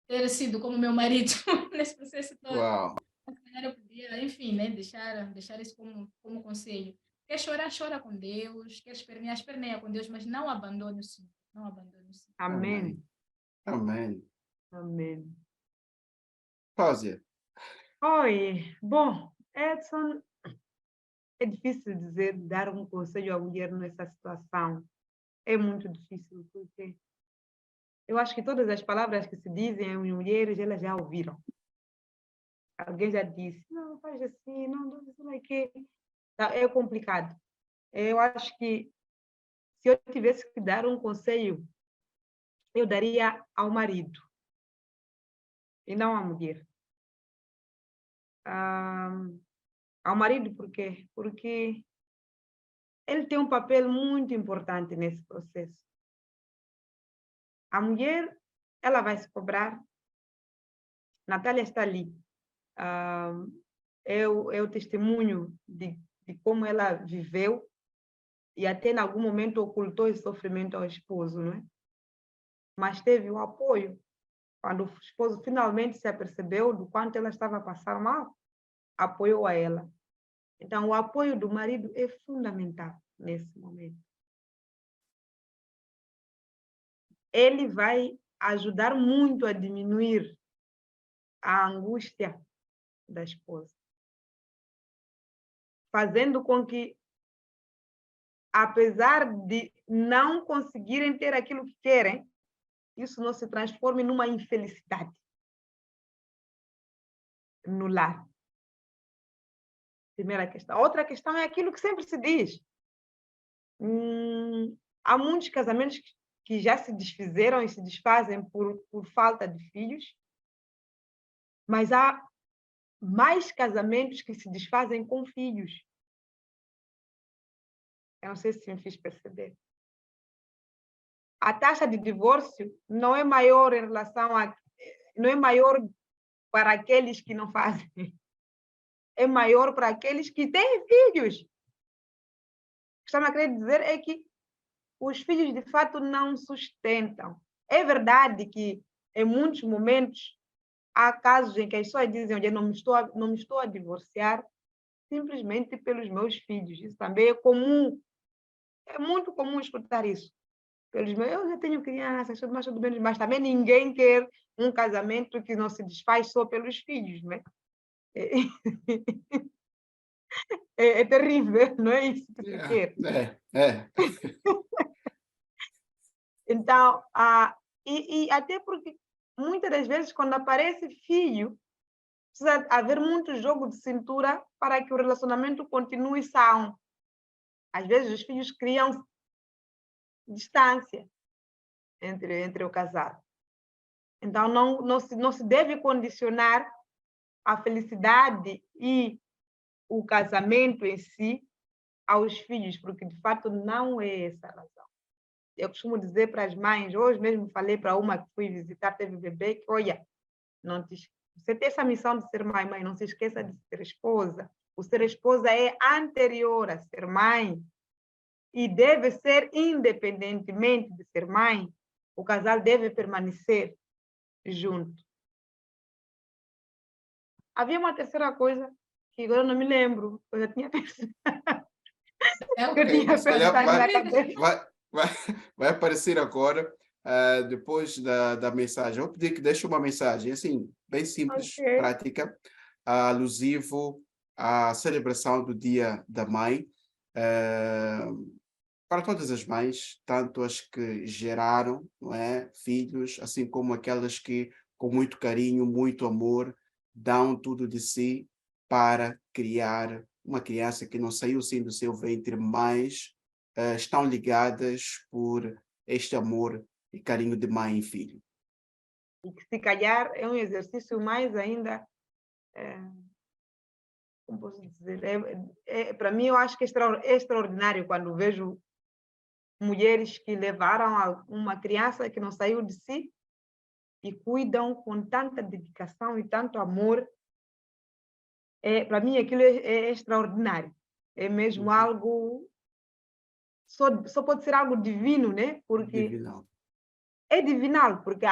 ter sido como meu marido nesse processo todo. Uau! Eu podia, enfim, né, deixar isso como conselho. Quer chorar, chora com Deus. Quer espernear, esperneia com Deus, mas não abandone o Senhor. Não abandone o Senhor. Amém. Amém. Amém. Fáuzia. Oi, bom, Edson, é difícil dar um conselho à mulher nessa situação. É muito difícil, porque eu acho que todas as palavras que se dizem às mulheres, elas já ouviram. Alguém já disse: não, faz assim, não é que... É complicado. Eu acho que se eu tivesse que dar um conselho, eu daria ao marido e não à mulher. Ao marido, por quê? Porque ele tem um papel muito importante nesse processo. A mulher, ela vai se cobrar. Natália está ali. É o testemunho de como ela viveu e até em algum momento ocultou esse sofrimento ao esposo, não é? Mas teve o apoio. Quando o esposo finalmente se apercebeu do quanto ela estava a passar mal, apoiou a ela. Então, o apoio do marido é fundamental nesse momento. Ele vai ajudar muito a diminuir a angústia da esposa, fazendo com que, apesar de não conseguirem ter aquilo que querem, isso não se transforme numa infelicidade. no lar. Primeira questão. Outra questão é aquilo que sempre se diz. Há muitos casamentos que já se desfizeram e se desfazem por falta de filhos, mas há mais casamentos que se desfazem com filhos. Eu não sei se me fiz perceber. A taxa de divórcio não é maior em relação a... Não é maior para aqueles que não fazem. É maior para aqueles que têm filhos. O que estamos a querer dizer é que os filhos, de fato, não sustentam. É verdade que, em muitos momentos, há casos em que as pessoas dizem: olha, não me estou a divorciar simplesmente pelos meus filhos. Isso também é comum. É muito comum escutar isso. Eu já tenho crianças, mas tudo bem, mas também ninguém quer um casamento que não se desfaz só pelos filhos, não é? É terrível, não é isso que se quer. Então, e até porque muitas das vezes, quando aparece filho, precisa haver muito jogo de cintura para que o relacionamento continue são. Às vezes, os filhos criam distância entre o casal. Então, não se deve condicionar a felicidade e o casamento em si aos filhos, porque, de fato, não é essa a razão. Eu costumo dizer para as mães, hoje mesmo falei para uma que fui visitar, teve bebê, que, olha, você tem essa missão de ser mãe, não se esqueça de ser esposa. O ser esposa é anterior a ser mãe e deve ser independentemente de ser mãe. O casal deve permanecer junto. Havia uma terceira coisa que agora eu não me lembro, eu já tinha pensado. Eu tinha pensado na cabeça. Vai aparecer agora, depois da mensagem. Eu vou pedir que deixe uma mensagem, assim, bem simples, Okay. prática, alusivo à celebração do Dia da Mãe, para todas as mães, tanto as que geraram, não é, filhos, assim como aquelas que, com muito carinho, muito amor, dão tudo de si para criar uma criança que não saiu sim do seu ventre, mas estão ligadas por este amor e carinho de mãe e filho. E que, se calhar, é um exercício mais ainda, como posso dizer, para mim, eu acho que é extraordinário quando vejo mulheres que levaram uma criança que não saiu de si e cuidam com tanta dedicação e tanto amor. Para mim, aquilo é extraordinário. É mesmo algo... Só pode ser algo divino, né? Porque Divinal. é divinal, porque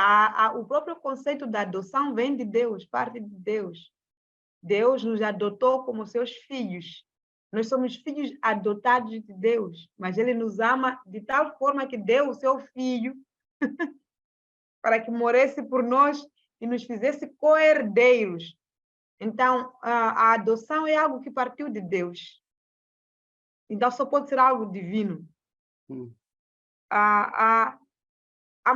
o próprio conceito da adoção vem de Deus, parte de Deus. Deus nos adotou como seus filhos. Nós somos filhos adotados de Deus, mas Ele nos ama de tal forma que deu o seu Filho para que morresse por nós e nos fizesse co-herdeiros. Então, a adoção é algo que partiu de Deus. Então, só pode ser algo divino. A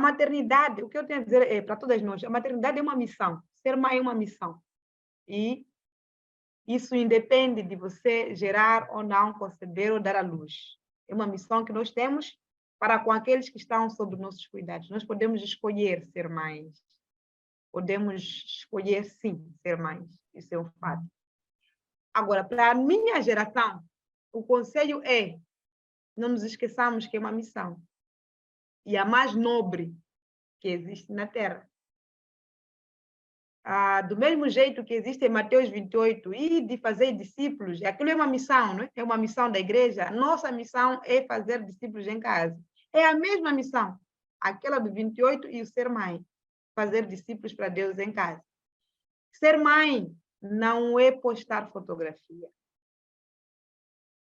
maternidade, o que eu tenho a dizer é para todas nós, a maternidade é uma missão. Ser mãe é uma missão. E isso independe de você gerar ou não, conceber ou dar à luz. É uma missão que nós temos para com aqueles que estão sob nossos cuidados. Nós podemos escolher ser mães. Podemos escolher, sim, ser mães. Isso é um fato. Agora, para a minha geração, o conselho é: não nos esqueçamos que é uma missão. E a mais nobre que existe na Terra. Do mesmo jeito que existe em Mateus 28, e de fazer discípulos, aquilo é uma missão, não é? É uma missão da igreja. Nossa missão é fazer discípulos em casa. É a mesma missão, aquela do 28 e o ser mãe, fazer discípulos para Deus em casa. Ser mãe não é postar fotografia,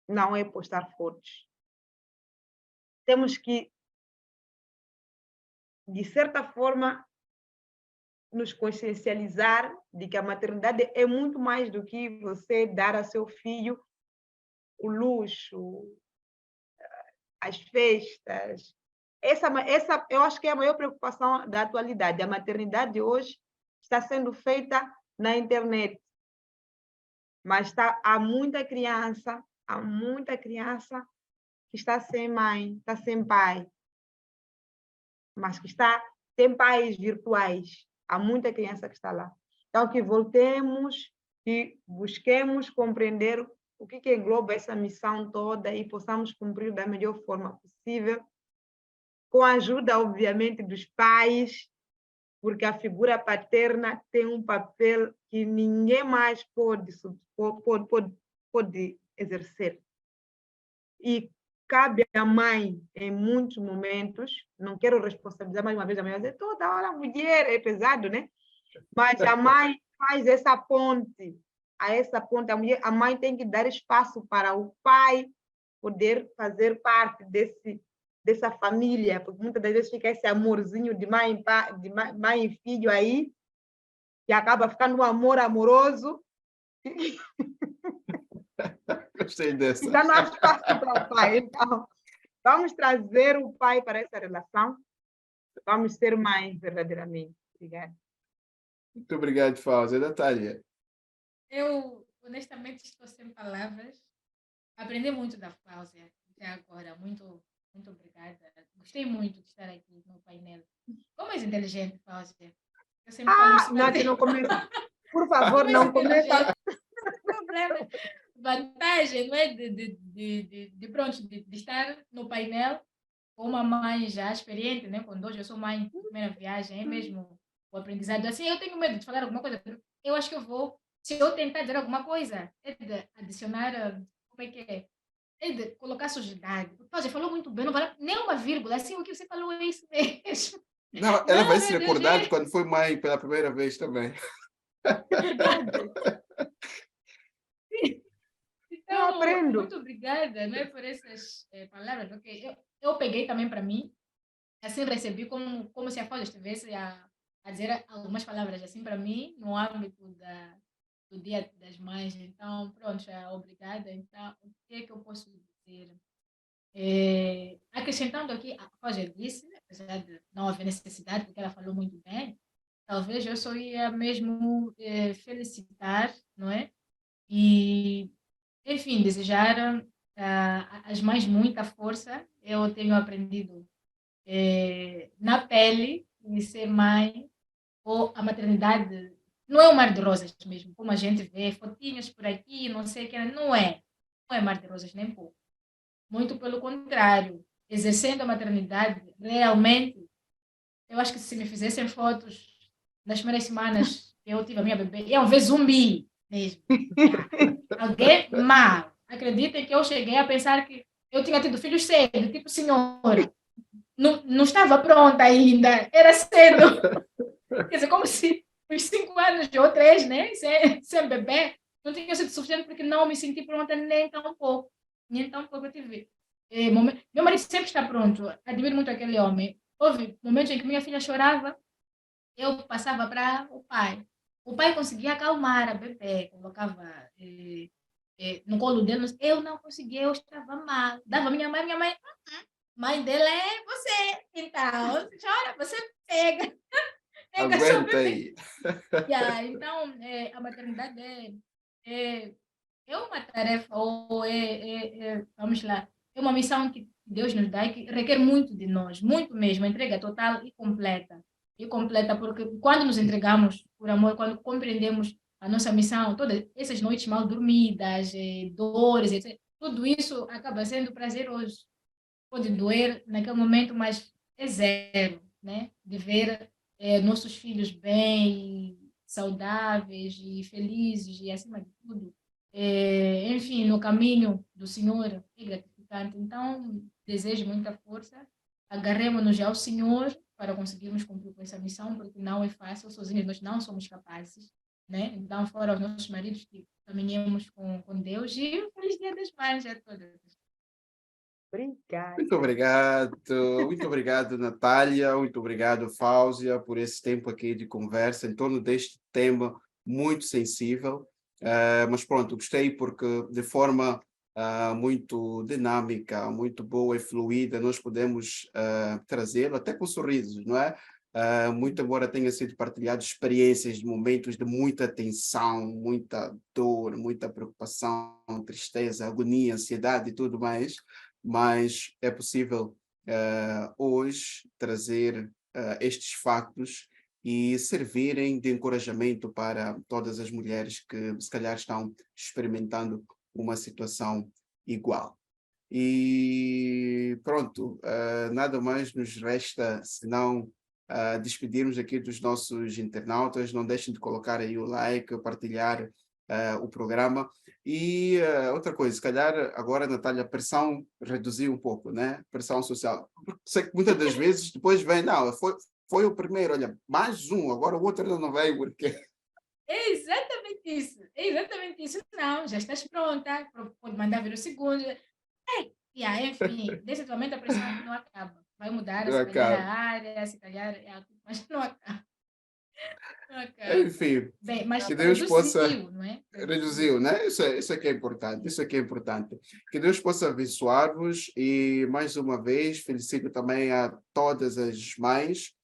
não é postar fotos. Temos que, de certa forma, nos consciencializar de que a maternidade é muito mais do que você dar a seu filho o luxo, as festas. Essa eu acho que é a maior preocupação da atualidade. A maternidade hoje está sendo feita na internet. Mas há muita criança que está sem mãe, está sem pai, mas tem pais virtuais. Há muita criança que está lá. Então, que voltemos e busquemos compreender o que engloba essa missão toda e possamos cumprir da melhor forma possível, com a ajuda, obviamente, dos pais, porque a figura paterna tem um papel que ninguém mais pode exercer. E cabe à mãe, em muitos momentos, não quero responsabilizar mais uma vez a mãe, dizer, toda hora a mulher é pesado, né? Mas a mãe faz essa ponte, a mãe tem que dar espaço para o pai poder fazer parte dessa família, porque muitas das vezes fica esse amorzinho de mãe e filho aí, que acaba ficando um amor amoroso. Gostei dessa. E já não há espaço para o pai. Então, vamos trazer o pai para essa relação. Vamos ser mães verdadeiramente. Obrigada. Muito obrigado, Fauzi. Natália. Eu, honestamente, estou sem palavras. Aprendi muito da Fauzi até agora. Muito, muito obrigada. Gostei muito de estar aqui no painel. Como és inteligente, Fauzi. Eu sempre falo isso. Nath, não começa. Por favor, não começa. Problema. Vantagem, não é? De estar no painel com uma mãe já experiente, né? Quando hoje eu sou mãe, primeira viagem, é mesmo o aprendizado. Assim, eu tenho medo de falar alguma coisa. Eu acho que eu vou, se eu tentar dizer alguma coisa, é de adicionar, como é que é? É de colocar sujidade. Você falou muito bem, não vale nem uma vírgula. Assim, o que você falou é isso mesmo. Não, ela vai Não, se meu Deus, recordar de quando foi mãe pela primeira vez também. é verdade. Eu Então, aprendo. muito obrigada, né, por essas palavras, porque eu peguei também para mim, assim recebi como se a Fábio estivesse a dizer algumas palavras assim para mim, no âmbito do Dia das Mães. Então, pronto, obrigada. Então, o que é que eu posso dizer? Acrescentando aqui, a Fábio disse, apesar de não haver necessidade, porque ela falou muito bem, talvez eu só ia mesmo felicitar, não é? E enfim, desejar às mães muita força. Eu tenho aprendido na pele de ser mãe, ou a maternidade não é um mar de rosas mesmo, como a gente vê, fotinhos por aqui, não sei o que, não é mar de rosas nem pouco. Muito pelo contrário, exercendo a maternidade, realmente, eu acho que se me fizessem fotos nas primeiras semanas que eu tive a minha bebê, iam ver zumbi mesmo. Alguém mal. Acreditem que eu cheguei a pensar que eu tinha tido filhos cedo, tipo senhora. Não estava pronta ainda, era cedo. Quer dizer, como se os 5 anos ou 3, né, sem bebê, não tinha sido suficiente porque não me senti pronta nem tão pouco. Nem tão pouco eu tive. Meu marido sempre está pronto. Admiro muito aquele homem. Houve momentos em que minha filha chorava, eu passava para o pai. O pai conseguia acalmar a bebê, colocava no colo dele. Eu não conseguia, eu estava mal. Dava minha mãe, mãe dele é você. Então, chora, você pega, pega seu Aguenta bebê. aí. Então, a maternidade é, é uma tarefa, ou vamos lá, é uma missão que Deus nos dá e que requer muito de nós, muito mesmo, entrega total e completa. E completa, porque quando nos entregamos por amor, quando compreendemos a nossa missão, todas essas noites mal dormidas, dores, etc., tudo isso acaba sendo prazeroso. Pode doer naquele momento, mas é zero, né? De ver nossos filhos bem, saudáveis e felizes e, acima de tudo, enfim, no caminho do Senhor é gratificante. Então, desejo muita força. Agarremos-nos ao Senhor para conseguirmos cumprir com essa missão, porque não é fácil, sozinhos nós não somos capazes, né? Então, fora os nossos maridos, que caminhemos com Deus. E um feliz Dia das Mães a todas. Obrigada. Muito obrigado, Natália, muito obrigado, Fáuzia, por esse tempo aqui de conversa em torno deste tema muito sensível, mas pronto, gostei porque de forma muito dinâmica, muito boa e fluida, nós podemos trazê-lo até com sorrisos, não é? muito embora tenha sido partilhado experiências de momentos de muita tensão, muita dor, muita preocupação, tristeza, agonia, ansiedade e tudo mais, mas é possível hoje trazer estes factos e servirem de encorajamento para todas as mulheres que se calhar estão experimentando uma situação igual. E pronto, nada mais nos resta senão despedirmos aqui dos nossos internautas. Não deixem de colocar aí o like, partilhar o programa. E outra coisa, se calhar agora, Natália, a pressão reduziu um pouco, né? Pressão social. Porque sei que muitas das vezes depois vem, não, foi o primeiro, olha, mais um, agora o outro ainda não veio, porque... É exatamente isso. É exatamente isso. Não, já estás pronta. Pode mandar vir o segundo. Ei, enfim, desde o momento a pressão não acaba. Vai mudar, não se calhar, acaba. a área, se calhar, mas não acaba. Não acaba. Enfim, Bem, mas que Deus possa... reduziu, não é? Reduziu, né? Isso é que é importante, isso é que é importante. Que Deus possa abençoar-vos e, mais uma vez, felicito também a todas as mães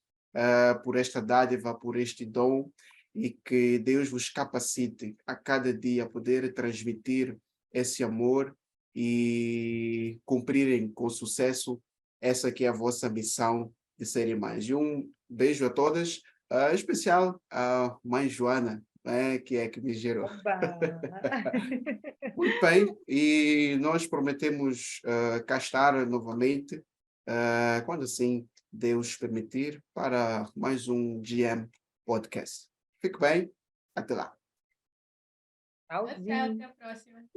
por esta dádiva, por este dom e que Deus vos capacite a cada dia a poder transmitir esse amor e cumprirem com sucesso essa que é a vossa missão de serem mães. E um beijo a todas, em especial a mãe Joana, que é que me gerou. Oba! Muito bem, e nós prometemos cá estar novamente, quando assim Deus permitir, para mais um GM Podcast. Fique bem, até lá. Tchau, Tchauzinho. até a próxima.